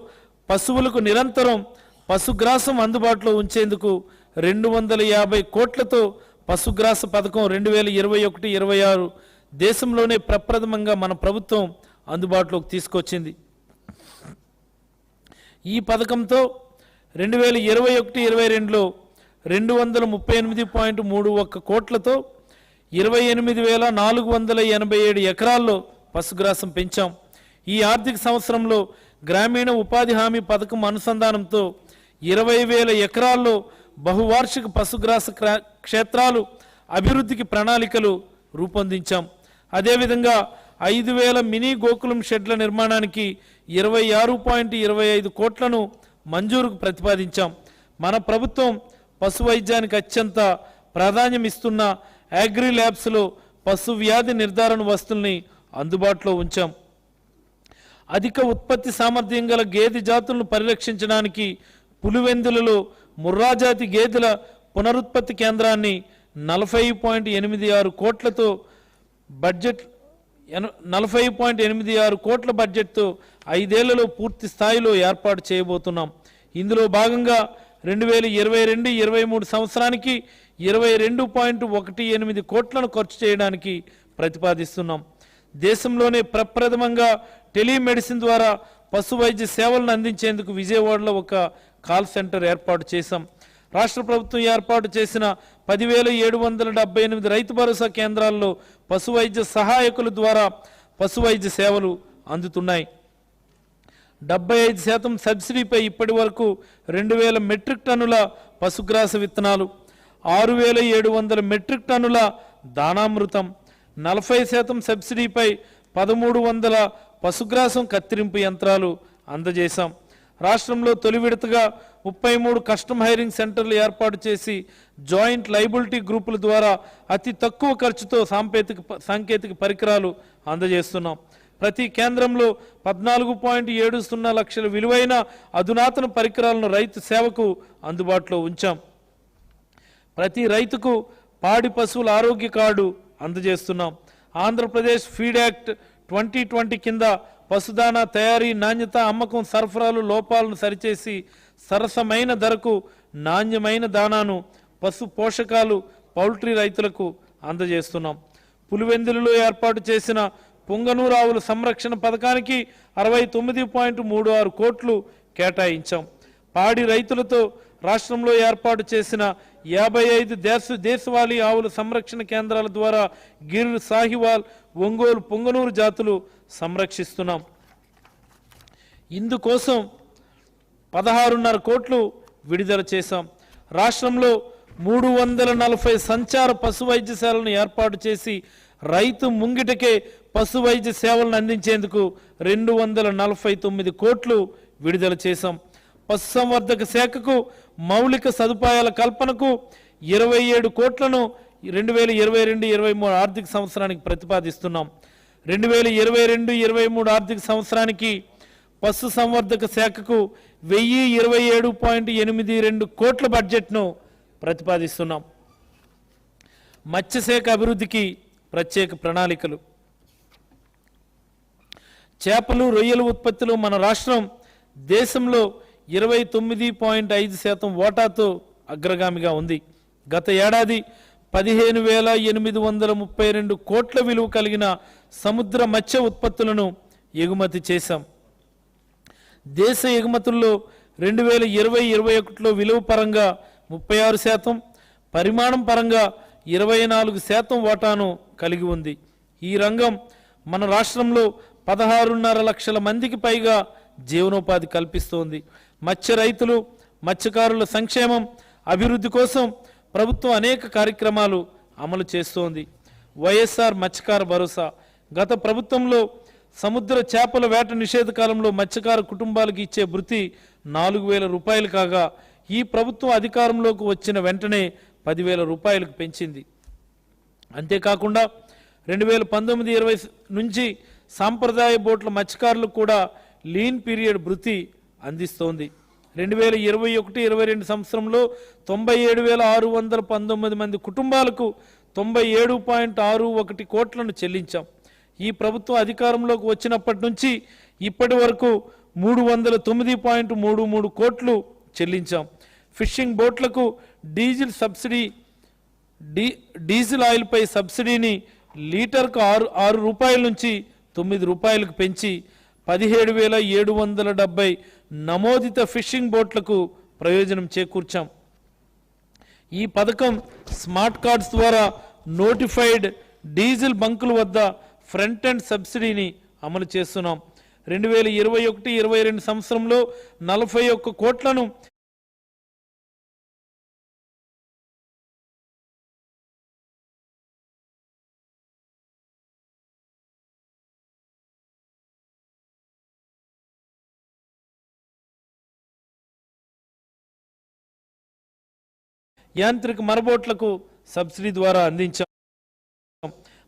పశువులకు నిరంతరం పశుగ్రాసం అందుబాటులో ఉంచేందుకు 250 కోట్లతో పశుగ్రాస పథకం 2021-26 దేశంలోనే ప్రప్రథమంగా మన ప్రభుత్వం అందుబాటులోకి తీసుకొచ్చింది. ఈ పథకంతో 2021-22లో 238.31 కోట్లతో 28,487 ఎకరాల్లో పశుగ్రాసం పెంచాం. ఈ ఆర్థిక సంవత్సరంలో గ్రామీణ ఉపాధి హామీ పథకం అనుసంధానంతో 20,000 ఎకరాల్లో బహువార్షిక పశుగ్రాస క్షేత్రాలు అభివృద్ధికి ప్రణాళికలు రూపొందించాం. అదేవిధంగా 5,000 మినీ గోకులం షెడ్ల నిర్మాణానికి 26.25 కోట్లను మంజూరుకు ప్రతిపాదించాం. మన ప్రభుత్వం పశు వైద్యానికి అత్యంత ప్రాధాన్యం ఇస్తున్న అగ్రి ల్యాబ్స్లో పశు వ్యాధి నిర్ధారణ వస్తువుల్ని అందుబాటులో ఉంచాం. అధిక ఉత్పత్తి సామర్థ్యం గల గేదె జాతులను పరిరక్షించడానికి పులివెందులలో ముర్రాజాతి గేదెల పునరుత్పత్తి కేంద్రాన్ని 40.86 కోట్లతో బడ్జెట్ 40.86 కోట్ల బడ్జెట్తో 5 ఏళ్లలో పూర్తి స్థాయిలో ఏర్పాటు చేయబోతున్నాం. ఇందులో భాగంగా 2022-23 సంవత్సరానికి 22.18 కోట్లను ఖర్చు చేయడానికి ప్రతిపాదిస్తున్నాం. దేశంలోనే ప్రప్రథమంగా టెలిమెడిసిన్ ద్వారా పశు వైద్య సేవలను అందించేందుకు విజయవాడలో ఒక కాల్ సెంటర్ ఏర్పాటు చేశాం. రాష్ట్ర ప్రభుత్వం ఏర్పాటు చేసిన 10,778 రైతు భరోసా కేంద్రాల్లో పశు వైద్య సహాయకుల ద్వారా పశు వైద్య సేవలు అందుతున్నాయి. 75% సబ్సిడీపై ఇప్పటి వరకు 2,000 మెట్రిక్ టన్నుల పశుగ్రాస విత్తనాలు, 6,700 మెట్రిక్ టన్నుల దానామృతం, 40% సబ్సిడీపై 1,300 పశుగ్రాసం కత్తిరింపు యంత్రాలు అందజేశాం. రాష్ట్రంలో తొలి విడతగా 33 కస్టమ్ హైరింగ్ సెంటర్లు ఏర్పాటు చేసి జాయింట్ లైబిలిటీ గ్రూపుల ద్వారా అతి తక్కువ ఖర్చుతో సాంకేతిక పరికరాలు అందజేస్తున్నాం. ప్రతి కేంద్రంలో 14.70 లక్షల విలువైన అధునాతన పరికరాలను రైతు సేవకు అందుబాటులో ఉంచాం. ప్రతి రైతుకు పాడి పశువుల ఆరోగ్య కార్డు అందజేస్తున్నాం. ఆంధ్రప్రదేశ్ ఫీడ్ యాక్ట్ 2020 కింద పశుదానా తయారీ, నాణ్యత, అమ్మకం, సరఫరాలు లోపాలను సరిచేసి సరసమైన ధరకు నాణ్యమైన దానాను, పశు పోషకాలు పౌల్ట్రీ రైతులకు అందజేస్తున్నాం. పులివెందులలో ఏర్పాటు చేసిన పొంగనూరు ఆవుల సంరక్షణ పథకానికి 69.36 కోట్లు కేటాయించాం. పాడి రైతులతో రాష్ట్రంలో ఏర్పాటు చేసిన 55 దేశవాళీ ఆవుల సంరక్షణ కేంద్రాల ద్వారా గిర్, సాహివాల్, ఒంగోలు, పొంగనూరు జాతులు సంరక్షిస్తున్నాం. ఇందుకోసం 16.5 కోట్లు విడుదల చేశాం. రాష్ట్రంలో 340 సంచార పశు వైద్యశాలను ఏర్పాటు చేసి రైతు ముంగిటకే పశు వైద్య సేవలను అందించేందుకు 249 కోట్లు విడుదల చేశాం. పశుసంవర్ధక శాఖకు మౌలిక సదుపాయాల కల్పనకు 27 కోట్లను 2022-23 ఆర్థిక సంవత్సరానికి ప్రతిపాదిస్తున్నాం. 2022-23 ఆర్థిక సంవత్సరానికి పశు సంవర్ధక శాఖకు 1,027.82 కోట్ల బడ్జెట్ను ప్రతిపాదిస్తున్నాం. మత్స్యశాఖ అభివృద్ధికి ప్రత్యేక ప్రణాళికలు. చేపలు, రొయ్యల ఉత్పత్తిలో మన రాష్ట్రం దేశంలో 29.5% వాటాతో అగ్రగామిగా ఉంది. గత ఏడాది 15,832 కోట్ల విలువ కలిగిన సముద్ర మత్స్య ఉత్పత్తులను ఎగుమతి చేశాం. దేశ ఎగుమతుల్లో 2020-21లో విలువ పరంగా 36%, పరిమాణం పరంగా 24% వాటాను కలిగి ఉంది. ఈ రంగం మన రాష్ట్రంలో 16.5 లక్షల మందికి పైగా జీవనోపాధి కల్పిస్తోంది. మత్స్య రైతులు, మత్స్యకారుల సంక్షేమం, అభివృద్ధి కోసం ప్రభుత్వం అనేక కార్యక్రమాలు అమలు చేస్తోంది. వైఎస్ఆర్ మత్స్యకార భరోసా. గత ప్రభుత్వంలో సముద్ర చేపల వేట నిషేధ కాలంలో మత్స్యకార కుటుంబాలకు ఇచ్చే భృతి 4,000 రూపాయలు కాగా ఈ ప్రభుత్వం అధికారంలోకి వచ్చిన వెంటనే 10,000 రూపాయలకు పెంచింది. అంతేకాకుండా 2019-20 నుంచి సాంప్రదాయ బోట్ల మత్స్యకారులకు కూడా లీన్ పీరియడ్ భృతి అందిస్తోంది. 2021-22 సంవత్సరంలో 97,619 మంది కుటుంబాలకు 97.61 కోట్లను చెల్లించాం. ఈ ప్రభుత్వం అధికారంలోకి వచ్చినప్పటి నుంచి ఇప్పటి వరకు 309.33 కోట్లు చెల్లించాం. ఫిషింగ్ బోట్లకు డీజిల్ ఆయిల్పై సబ్సిడీని లీటర్కు 6 రూపాయల నుంచి 9 రూపాయలకు పెంచి 17,770 నమోదిత ఫిషింగ్ బోట్లకు ప్రయోజనం చేకూర్చాం. ఈ పథకం స్మార్ట్ కార్డ్స్ ద్వారా నోటిఫైడ్ డీజిల్ బంకుల వద్ద ఫ్రంట్ ఎండ్ సబ్సిడీని అమలు చేస్తున్నాం. 2021-22 సంవత్సరంలో 41 కోట్లను యాంత్రిక మరబోట్లకు సబ్సిడీ ద్వారా అందించాం.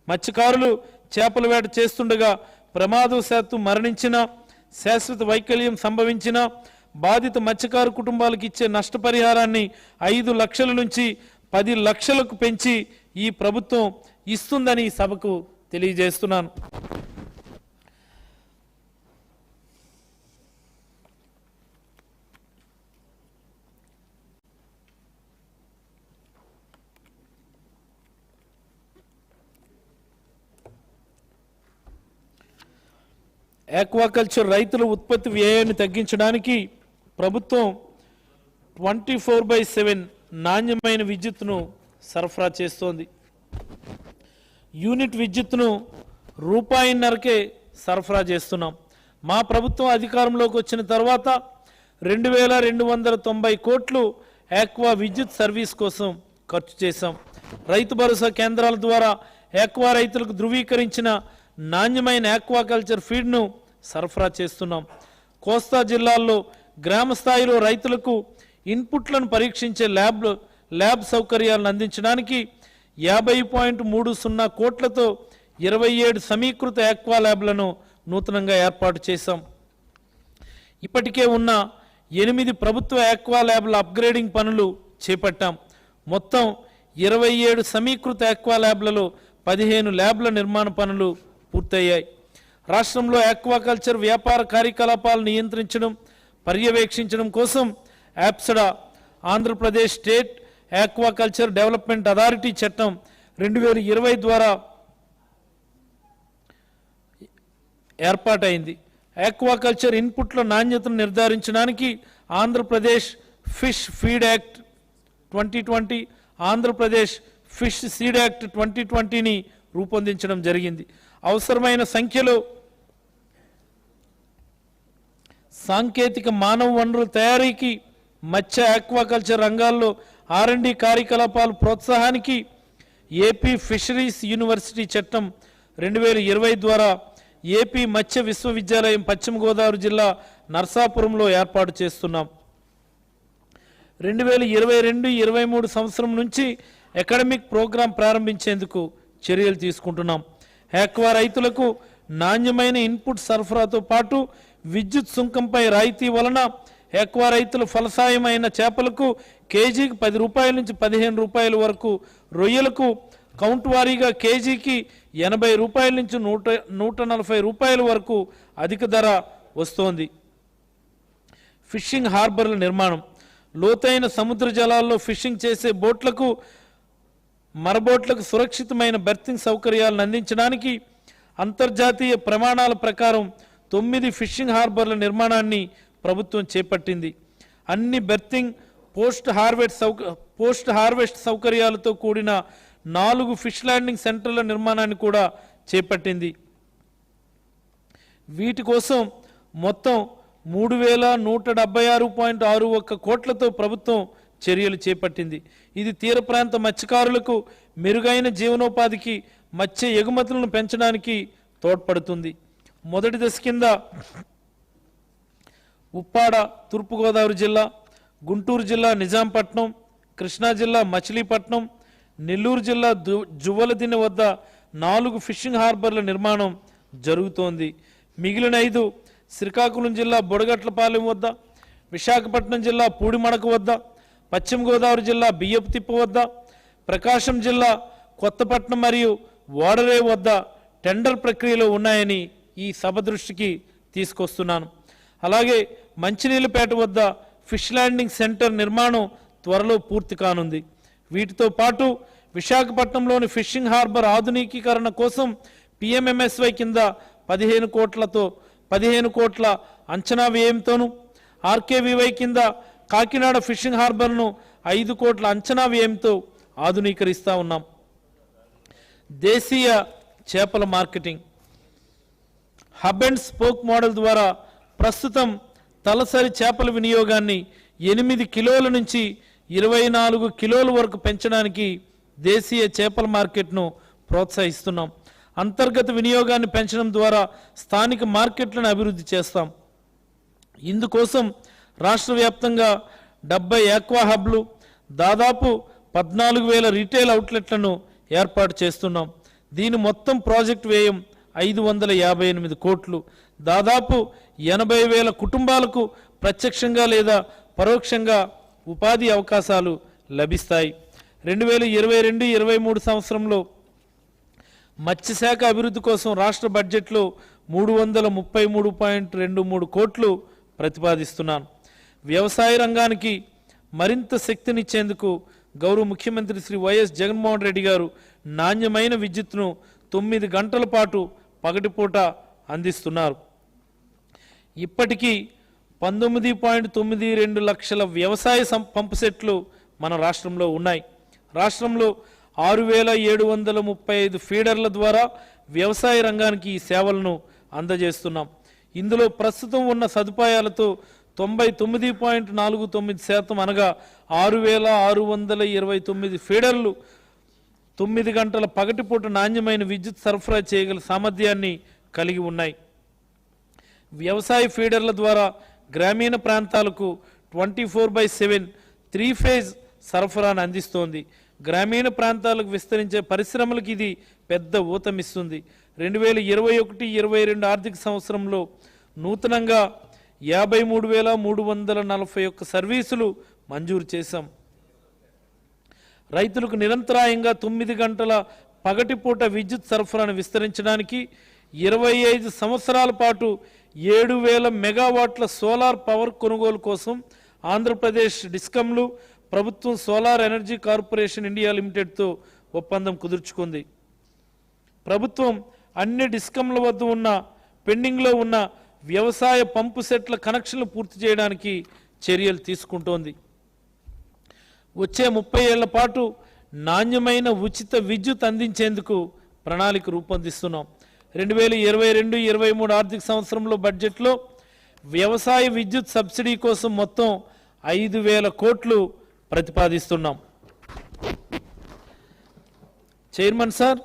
మత్స్యకారులు చేపల వేట చేస్తుండగా ప్రమాదవశాత్తు మరణించిన, శాశ్వత వైకల్యం సంభవించిన బాధిత మత్స్యకారు కుటుంబాలకు ఇచ్చే నష్టపరిహారాన్ని 5 లక్షల నుంచి 10 లక్షలకు పెంచి ఈ ప్రభుత్వం ఇస్తుందని సభకు తెలియజేస్తున్నాను. ఆక్వాకల్చర్ రైతుల ఉత్పత్తి వ్యయాన్ని తగ్గించడానికి ప్రభుత్వం 24/7 నాణ్యమైన విద్యుత్తును సరఫరా చేస్తోంది. యూనిట్ విద్యుత్తును ₹1.5కే సరఫరా చేస్తున్నాం. మా ప్రభుత్వం అధికారంలోకి వచ్చిన తర్వాత 2,290 కోట్లు ఆక్వా విద్యుత్ సర్వీస్ కోసం ఖర్చు చేశాం. రైతు భరోసా కేంద్రాల ద్వారా ఆక్వా రైతులకు ధృవీకరించిన నాణ్యమైన ఆక్వాకల్చర్ ఫీడ్ను సరఫరా చేస్తున్నాం. కోస్తా జిల్లాల్లో గ్రామ స్థాయిలో రైతులకు ఇన్పుట్లను పరీక్షించే ల్యాబ్ సౌకర్యాలను అందించడానికి 50.30 కోట్లతో 27 సమీకృత ఆక్వా ల్యాబ్లను నూతనంగా ఏర్పాటు చేశాం. ఇప్పటికే ఉన్న 8 ప్రభుత్వ ఆక్వా ల్యాబ్ల అప్గ్రేడింగ్ పనులు చేపట్టాం. మొత్తం 27 సమీకృత ఆక్వా ల్యాబ్లలో 15 ల్యాబ్ల నిర్మాణ పనులు పూర్తయ్యాయి. రాష్ట్రంలో ఆక్వాకల్చర్ వ్యాపార కార్యకలాపాలను నియంత్రించడం, పర్యవేక్షించడం కోసం యాప్సడా Andhra Pradesh state aquaculture development authority చట్టం 2020 ద్వారా ఏర్పాటైంది. ఆక్వాకల్చర్ ఇన్పుట్ల నాణ్యతను నిర్ధారించడానికి Andhra Pradesh fish feed act 2020, Andhra Pradesh fish seed act 2020ని రూపొందించడం జరిగింది. అవసరమైన సంఖ్యలో సాంకేతిక మానవ వనరుల తయారీకి, మత్స్య ఆక్వాకల్చర్ రంగాల్లో R&D కార్యకలాపాల ప్రోత్సాహానికి ఏపీ ఫిషరీస్ యూనివర్సిటీ చట్టం 2020 ద్వారా ఏపీ మత్స్య విశ్వవిద్యాలయం పశ్చిమ గోదావరి జిల్లా నర్సాపురంలో ఏర్పాటు చేస్తున్నాం. 2022-23 సంవత్సరం నుంచి అకాడమిక్ ప్రోగ్రాం ప్రారంభించేందుకు చర్యలు తీసుకుంటున్నాం. ఆక్వా రైతులకు నాణ్యమైన ఇన్పుట్ సరఫరాతో పాటు విద్యుత్ సుంకంపై రాయితీ వలన ఆక్వా రైతుల ఫలసాయమైన చేపలకు కేజీకి 10 రూపాయల నుంచి 15 రూపాయల వరకు, రొయ్యలకు కౌంట్ వారీగా కేజీకి 80 రూపాయల నుంచి 140 రూపాయల వరకు అధిక ధర వస్తోంది. ఫిషింగ్ హార్బర్ల నిర్మాణం, లోతైన సముద్ర జలాల్లో ఫిషింగ్ చేసే బోట్లకు, మరబోట్లకు సురక్షితమైన బెర్తింగ్ సౌకర్యాలను అందించడానికి అంతర్జాతీయ ప్రమాణాల ప్రకారం 9 ఫిషింగ్ హార్బర్ల నిర్మాణాన్ని ప్రభుత్వం చేపట్టింది. అన్ని బెర్తింగ్, పోస్ట్ హార్వెస్ట్ సౌకర్యాలతో కూడిన 4 ఫిష్ ల్యాండింగ్ సెంటర్ల నిర్మాణాన్ని కూడా చేపట్టింది. వీటి కోసం మొత్తం 3,176.61 కోట్లతో ప్రభుత్వం చర్యలు చేపట్టింది. ఇది తీర ప్రాంత మత్స్యకారులకు మెరుగైన జీవనోపాధికి, మత్స్య ఎగుమతులను పెంచడానికి తోడ్పడుతుంది. మొదటి దశ కింద ఉప్పాడ తూర్పుగోదావరి జిల్లా, గుంటూరు జిల్లా నిజాంపట్నం, కృష్ణా జిల్లా మచిలీపట్నం, నెల్లూరు జిల్లా జువ్వలదిన్నె వద్ద 4 ఫిషింగ్ హార్బర్ల నిర్మాణం జరుగుతోంది. మిగిలిన 5 శ్రీకాకుళం జిల్లా బొడగట్లపాలెం వద్ద, విశాఖపట్నం జిల్లా పూడిమడక వద్ద, పశ్చిమ గోదావరి జిల్లా బియ్యపుతిప్ప వద్ద, ప్రకాశం జిల్లా కొత్తపట్నం మరియు ఓడరే వద్ద టెండర్ ప్రక్రియలో ఉన్నాయని ఈ సభ దృష్టికి తీసుకొస్తున్నాను. అలాగే మంచినీళ్ళపేట వద్ద ఫిష్ ల్యాండింగ్ సెంటర్ నిర్మాణం త్వరలో పూర్తి కానుంది. వీటితో పాటు విశాఖపట్నంలోని ఫిషింగ్ హార్బర్ ఆధునికీకరణ కోసం పిఎంఎంఎస్వై కింద 15 కోట్ల అంచనా వ్యయంతోనూ, ఆర్కేవీవై కింద కాకినాడ ఫిషింగ్ హార్బర్ను 5 కోట్ల అంచనా వ్యయంతో ఆధునీకరిస్తూ ఉన్నాం. దేశీయ చేపల marketing hub and spoke model ద్వారా ప్రస్తుతం తలసరి చేపల వినియోగాన్ని 8 కిలోల నుంచి 24 కిలోల వరకు పెంచడానికి దేశీయ చేపల మార్కెట్ను ప్రోత్సహిస్తున్నాం. అంతర్గత వినియోగాన్ని పెంచడం ద్వారా స్థానిక మార్కెట్లను అభివృద్ధి చేస్తాం. ఇందుకోసం రాష్ట్ర వ్యాప్తంగా 70 ఆక్వా హబ్లు, దాదాపు 14,000 రీటైల్ అవుట్లెట్లను ఏర్పాటు చేస్తున్నాం. దీని మొత్తం ప్రాజెక్ట్ వ్యయం 558 కోట్లు. దాదాపు 80,000 కుటుంబాలకు ప్రత్యక్షంగా లేదా పరోక్షంగా ఉపాధి అవకాశాలు లభిస్తాయి. 2022-23 సంవత్సరంలో మత్స్యశాఖ అభివృద్ధి కోసం రాష్ట్ర బడ్జెట్లో 333.23 కోట్లు ప్రతిపాదిస్తున్నాను. వ్యవసాయ రంగానికి మరింత శక్తినిచ్చేందుకు గౌరవ ముఖ్యమంత్రి శ్రీ వైఎస్ జగన్మోహన్ రెడ్డి గారు నాణ్యమైన విద్యుత్తును 9 గంటల పాటు పగటిపూట అందిస్తున్నారు. ఇప్పటికీ 19.92 లక్షల వ్యవసాయ పంపు సెట్లు మన రాష్ట్రంలో ఉన్నాయి. రాష్ట్రంలో 6,735 ఫీడర్ల ద్వారా వ్యవసాయ రంగానికి ఈ సేవలను అందజేస్తున్నాం. ఇందులో ప్రస్తుతం ఉన్న సదుపాయాలతో 99.49% అనగా 6,629 ఫీడర్లు 9 గంటల పగటిపూట నాణ్యమైన విద్యుత్ సరఫరా చేయగల సామర్థ్యాన్ని కలిగి ఉన్నాయి. వ్యవసాయ ఫీడర్ల ద్వారా గ్రామీణ ప్రాంతాలకు 24/7 3 ఫేజ్ సరఫరాను అందిస్తోంది. గ్రామీణ ప్రాంతాలకు విస్తరించే పరిశ్రమలకు ఇది పెద్ద ఊతమిస్తుంది. 2021-22 ఆర్థిక సంవత్సరంలో నూతనంగా 53,341 సర్వీసులు మంజూరు చేశాం. రైతులకు నిరంతరాయంగా 9 గంటల పగటిపూట విద్యుత్ సరఫరాను విస్తరించడానికి 25 సంవత్సరాల పాటు 7,000 మెగావాట్ల సోలార్ పవర్ కొనుగోలు కోసం ఆంధ్రప్రదేశ్ డిస్కంలు, ప్రభుత్వం సోలార్ ఎనర్జీ కార్పొరేషన్ ఇండియా లిమిటెడ్తో ఒప్పందం కుదుర్చుకుంది. ప్రభుత్వం అన్ని డిస్కంల వద్ద ఉన్న పెండింగ్లో ఉన్న వ్యవసాయ పంపు సెట్ల కనెక్షన్లు పూర్తి చేయడానికి చర్యలు తీసుకుంటోంది. వచ్చే 30 ఏళ్ల పాటు నాణ్యమైన ఉచిత విద్యుత్ అందించేందుకు ప్రణాళిక రూపొందిస్తున్నాం. 2022-23 ఆర్థిక సంవత్సరంలో బడ్జెట్లో వ్యవసాయ విద్యుత్ సబ్సిడీ కోసం మొత్తం 5,000 కోట్లు ప్రతిపాదిస్తున్నాం. చైర్మన్ సార్,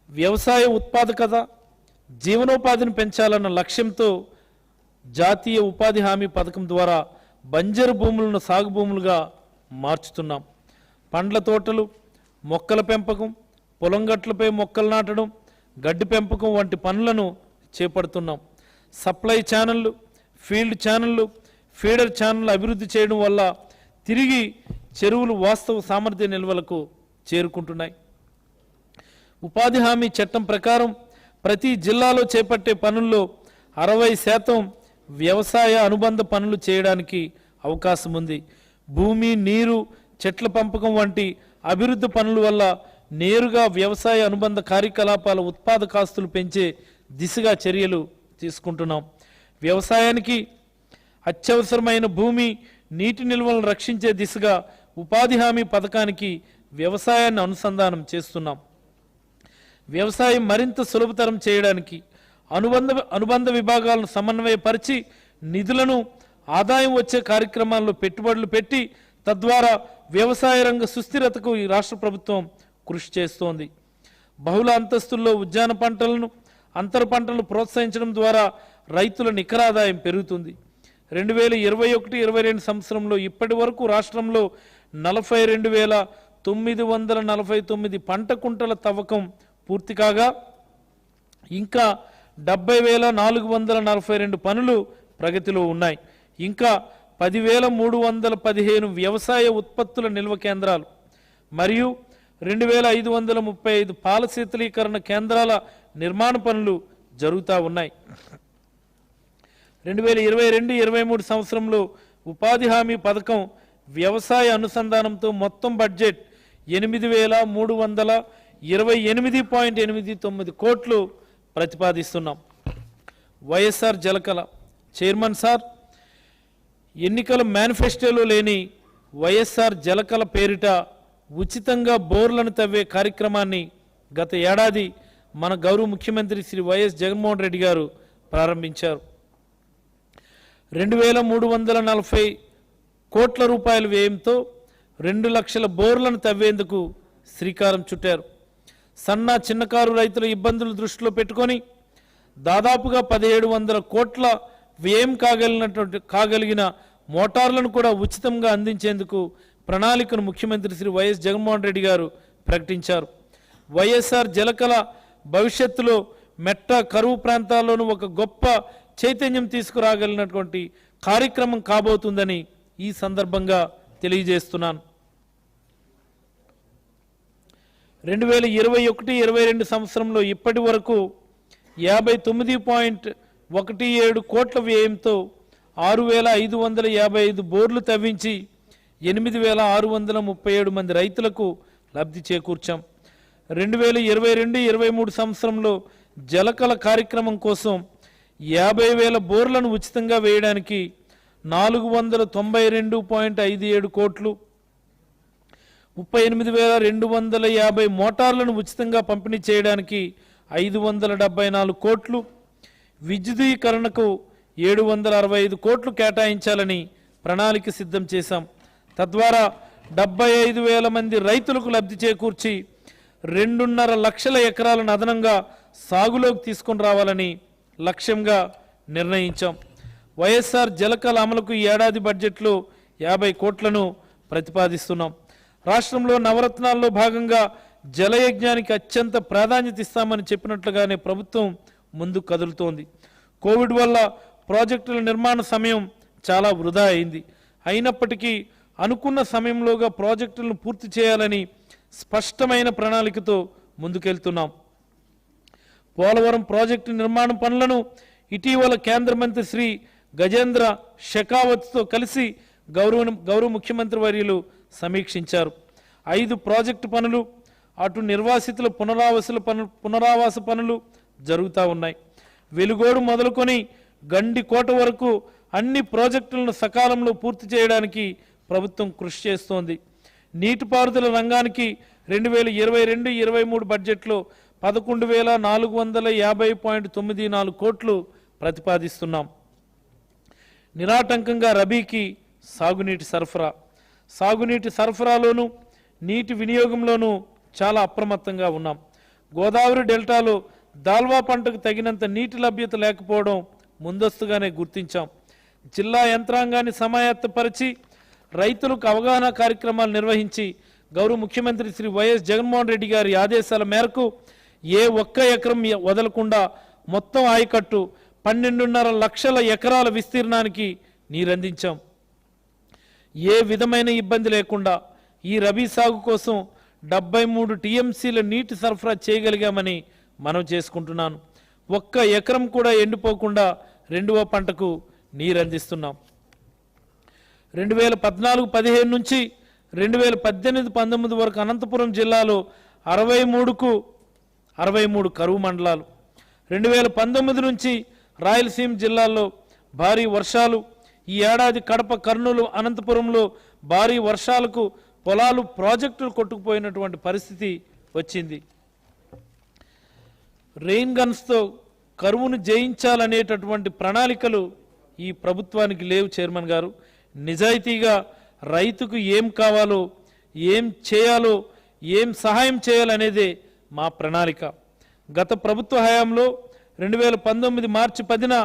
వ్యవసాయ ఉత్పాదకత, జీవనోపాధిని పెంచాలన్న లక్ష్యంతో జాతీయ ఉపాధి హామీ పథకం ద్వారా బంజరు భూములను సాగు భూములుగా మార్చుతున్నాం. పండ్ల తోటలు, మొక్కల పెంపకం, పొలం గట్లపై మొక్కలు నాటడం, గడ్డి పెంపకం వంటి పనులను చేపడుతున్నాం. సప్లై ఛానళ్లు, ఫీల్డ్ ఛానళ్లు, ఫీడర్ ఛానళ్లు అభివృద్ధి చేయడం వల్ల తిరిగి చెరువులు వాస్తవ సామర్థ్య నిల్వలకు చేరుకుంటున్నాయి. ఉపాధి హామీ చట్టం ప్రకారం ప్రతి జిల్లాలో చేపట్టే పనుల్లో 60% వ్యవసాయ అనుబంధ పనులు చేయడానికి అవకాశం ఉంది. భూమి, నీరు, చెట్ల పెంపకం వంటి అభివృద్ధి పనుల వల్ల నేరుగా వ్యవసాయ అనుబంధ కార్యకలాపాల ఉత్పాదకాస్తులు పెంచే దిశగా చర్యలు తీసుకుంటున్నాం. వ్యవసాయానికి అత్యవసరమైన భూమి, నీటి నిల్వలను రక్షించే దిశగా ఉపాధి హామీ పథకానికి వ్యవసాయాన్ని అనుసంధానం చేస్తున్నాం. వ్యవసాయం మరింత సులభతరం చేయడానికి అనుబంధ విభాగాలను సమన్వయపరిచి నిధులను ఆదాయం వచ్చే కార్యక్రమాల్లో పెట్టుబడులు పెట్టి తద్వారా వ్యవసాయ రంగ సుస్థిరతకు ఈ రాష్ట్ర ప్రభుత్వం కృషి చేస్తోంది. బహుళ అంతస్తుల్లో ఉద్యాన పంటలను, అంతర పంటలను ప్రోత్సహించడం ద్వారా రైతుల నికర ఆదాయం పెరుగుతుంది. 2021-22 సంవత్సరంలో ఇప్పటి వరకు రాష్ట్రంలో 42,949 పంట కుంటల తవ్వకం పూర్తి కాగా ఇంకా 70,442 పనులు ప్రగతిలో ఉన్నాయి. ఇంకా 10,315 వ్యవసాయ ఉత్పత్తుల నిల్వ కేంద్రాలు మరియు 2,535 పాల శీతలీకరణ కేంద్రాల నిర్మాణ పనులు జరుగుతూ ఉన్నాయి. 2022-23 సంవత్సరంలో ఉపాధి హామీ పథకం వ్యవసాయ అనుసంధానంతో మొత్తం బడ్జెట్ 8,328.89 కోట్లు ప్రతిపాదిస్తున్నాం. వైఎస్ఆర్ జలకళ చైర్మన్ సార్, ఎన్నికల మేనిఫెస్టోలో లేని వైఎస్ఆర్ జలకళ పేరిట ఉచితంగా బోర్లను తవ్వే కార్యక్రమాన్ని గత ఏడాది మన గౌరవ ముఖ్యమంత్రి శ్రీ వైఎస్ జగన్మోహన్ రెడ్డి గారు ప్రారంభించారు. 2,340 కోట్ల రూపాయల వ్యయంతో 2 లక్షల బోర్లను తవ్వేందుకు శ్రీకారం చుట్టారు. సన్న చిన్నకారు రైతుల ఇబ్బందులు దృష్టిలో పెట్టుకొని దాదాపుగా 1,700 కోట్ల వ్యయం కాగలిగిన మోటార్లను కూడా ఉచితంగా అందించేందుకు ప్రణాళికను ముఖ్యమంత్రి శ్రీ వైఎస్ జగన్మోహన్ రెడ్డి గారు ప్రకటించారు. వైఎస్ఆర్ జలకళ భవిష్యత్తులో మెట్ట కరువు ప్రాంతాల్లోనూ ఒక గొప్ప చైతన్యం తీసుకురాగలిగినటువంటి కార్యక్రమం కాబోతుందని ఈ సందర్భంగా తెలియజేస్తున్నాను. 2021-22 సంవత్సరంలో ఇప్పటి వరకు 59.17 కోట్ల వ్యయంతో 6,555 బోర్లు తవ్వించి 8,637 మంది రైతులకు లబ్ధి చేకూర్చాం. 2022-23 సంవత్సరంలో జలకళ కార్యక్రమం కోసం 50,000 బోర్లను ఉచితంగా వేయడానికి 492.57 కోట్లు, 38,250 మోటార్లను ఉచితంగా పంపిణీ చేయడానికి 574 కోట్లు, విద్యుదీకరణకు 765 కోట్లు కేటాయించాలని ప్రణాళిక సిద్ధం చేశాం. తద్వారా 75,000 మంది రైతులకు లబ్ధి చేకూర్చి 2.5 లక్షల ఎకరాలను అదనంగా సాగులోకి తీసుకొని రావాలని లక్ష్యంగా నిర్ణయించాం. వైఎస్ఆర్ జలకళ అమలుకు ఈ ఏడాది బడ్జెట్లో 50 కోట్లను ప్రతిపాదిస్తున్నాం. రాష్ట్రంలో నవరత్నాల్లో భాగంగా జలయజ్ఞానికి అత్యంత ప్రాధాన్యత ఇస్తామని చెప్పినట్లుగానే ప్రభుత్వం ముందుకు కదులుతోంది. కోవిడ్ వల్ల ప్రాజెక్టుల నిర్మాణ సమయం చాలా వృధా అయింది. అయినప్పటికీ అనుకున్న సమయంలోగా ప్రాజెక్టులను పూర్తి చేయాలని స్పష్టమైన ప్రణాళికతో ముందుకెళ్తున్నాం. పోలవరం ప్రాజెక్టు నిర్మాణ పనులను ఇటీవల కేంద్ర మంత్రి శ్రీ గజేంద్ర షెకావత్తో కలిసి గౌరవ ముఖ్యమంత్రి వర్యులు సమీక్షించారు. 5 ప్రాజెక్టు పనులు, అటు నిర్వాసితుల పునరావాస పనులు జరుగుతూ ఉన్నాయి. వెలుగోడు మొదలుకొని గండికోట వరకు అన్ని ప్రాజెక్టులను సకాలంలో పూర్తి చేయడానికి ప్రభుత్వం కృషి చేస్తోంది. నీటిపారుదల రంగానికి 2022-23 బడ్జెట్లో 11,450.94 కోట్లు ప్రతిపాదిస్తున్నాం. నిరాటంకంగా రబీకి సాగునీటి సరఫరాలోనూ నీటి వినియోగంలోనూ చాలా అప్రమత్తంగా ఉన్నాం. గోదావరి డెల్టాలో దాల్వా పంటకు తగినంత నీటి లభ్యత లేకపోవడం ముందస్తుగానే గుర్తించాం. జిల్లా యంత్రాంగాన్ని సమాయత్తపరిచి రైతులకు అవగాహన కార్యక్రమాలు నిర్వహించి గౌరవ ముఖ్యమంత్రి శ్రీ వైఎస్ జగన్మోహన్ రెడ్డి గారి ఆదేశాల మేరకు ఏ ఒక్క ఎకరం వదలకుండా మొత్తం ఆయకట్టు 12.5 లక్షల ఎకరాల విస్తీర్ణానికి నీరందించాం. ఏ విధమైన ఇబ్బంది లేకుండా ఈ రబీ సాగు కోసం 73 టీఎంసీల నీటి సరఫరా చేయగలిగామని మనం చేసుకుంటున్నాను. ఒక్క ఎకరం కూడా ఎండిపోకుండా రెండవ పంటకు నీరందిస్తున్నాం. 2014-15 నుంచి 2018-19 వరకు అనంతపురం జిల్లాలో 63 కరువు మండలాలు, 2019 నుంచి రాయలసీమ జిల్లాల్లో భారీ వర్షాలు, ఈ ఏడాది కడప, కర్నూలు, అనంతపురంలో భారీ వర్షాలకు పొలాలు, ప్రాజెక్టులు కొట్టుకుపోయినటువంటి పరిస్థితి వచ్చింది. రెయిన్ గన్స్తో కరువును జయించాలనేటటువంటి ప్రణాళికలు ఈ ప్రభుత్వానికి లేవు. చైర్మన్ గారు, నిజాయితీగా రైతుకు ఏం కావాలో, ఏం చేయాలో, ఏం సహాయం చేయాలనేదే మా ప్రణాళిక. గత ప్రభుత్వ హయాంలో 2019 మార్చి 10న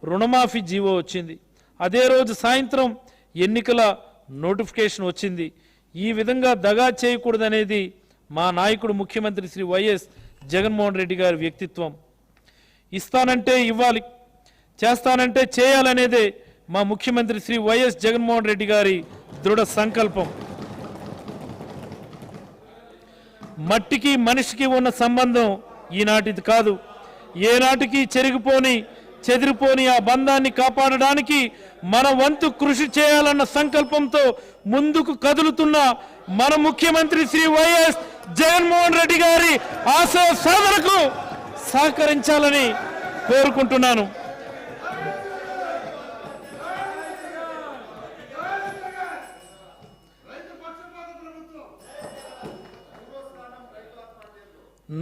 రుణమాఫీ జీవో వచ్చింది. అదే రోజు సాయంత్రం ఎన్నికల నోటిఫికేషన్ వచ్చింది. ఈ విధంగా దగా చేయకూడదనేది మా నాయకుడు ముఖ్యమంత్రి శ్రీ వైఎస్ జగన్మోహన్ రెడ్డి గారి వ్యక్తిత్వం. ఇస్తానంటే ఇవ్వాలి, చేస్తానంటే చేయాలనేదే మా ముఖ్యమంత్రి శ్రీ వైఎస్ జగన్మోహన్ రెడ్డి గారి దృఢ సంకల్పం. మట్టికి మనిషికి ఉన్న సంబంధం ఈనాటిది కాదు. ఏనాటికి చెరిగిపోని చెదిరిపోని ఆ బంధాన్ని కాపాడడానికి మన వంతు కృషి చేయాలన్న సంకల్పంతో ముందుకు కదులుతున్న మన ముఖ్యమంత్రి శ్రీ వైఎస్ జగన్మోహన్ రెడ్డి గారి ఆశయ సాధనకు సహకరించాలని కోరుకుంటున్నాను.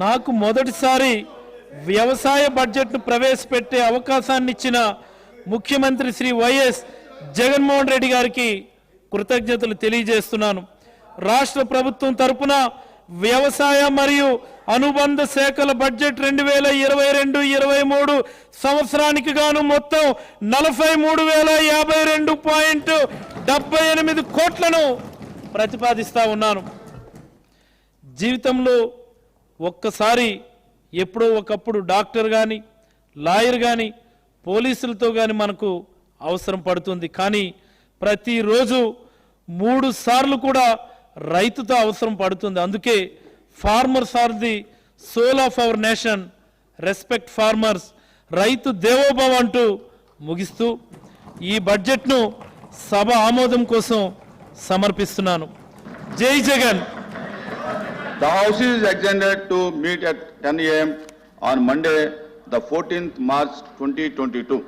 నాకు మొదటిసారి వ్యవసాయ బడ్జెట్ను ప్రవేశపెట్టే అవకాశాన్ని ఇచ్చిన ముఖ్యమంత్రి శ్రీ వైఎస్ జగన్మోహన్ రెడ్డి గారికి కృతజ్ఞతలు తెలియజేస్తున్నాను. రాష్ట్ర ప్రభుత్వం తరపున వ్యవసాయ మరియు అనుబంధ శాఖల బడ్జెట్ 2022-23 సంవత్సరానికి గాను మొత్తం 43,052.78 కోట్లను ప్రతిపాదిస్తా ఉన్నాను. జీవితంలో ఒక్కసారి ఎప్పుడో ఒకప్పుడు డాక్టర్ కానీ లాయర్ కానీ పోలీసులతో కానీ మనకు అవసరం పడుతుంది. కానీ ప్రతిరోజు 3 సార్లు కూడా రైతుతో అవసరం పడుతుంది. అందుకే farmers are the soul of our nation, respect farmers, రైతు దేవోభవ అంటూ ముగిస్తూ ఈ బడ్జెట్ను సభ ఆమోదం కోసం సమర్పిస్తున్నాను. జై Jagan. The House is adjourned to meet at 10 a.m. on Monday, the 14th March 2022.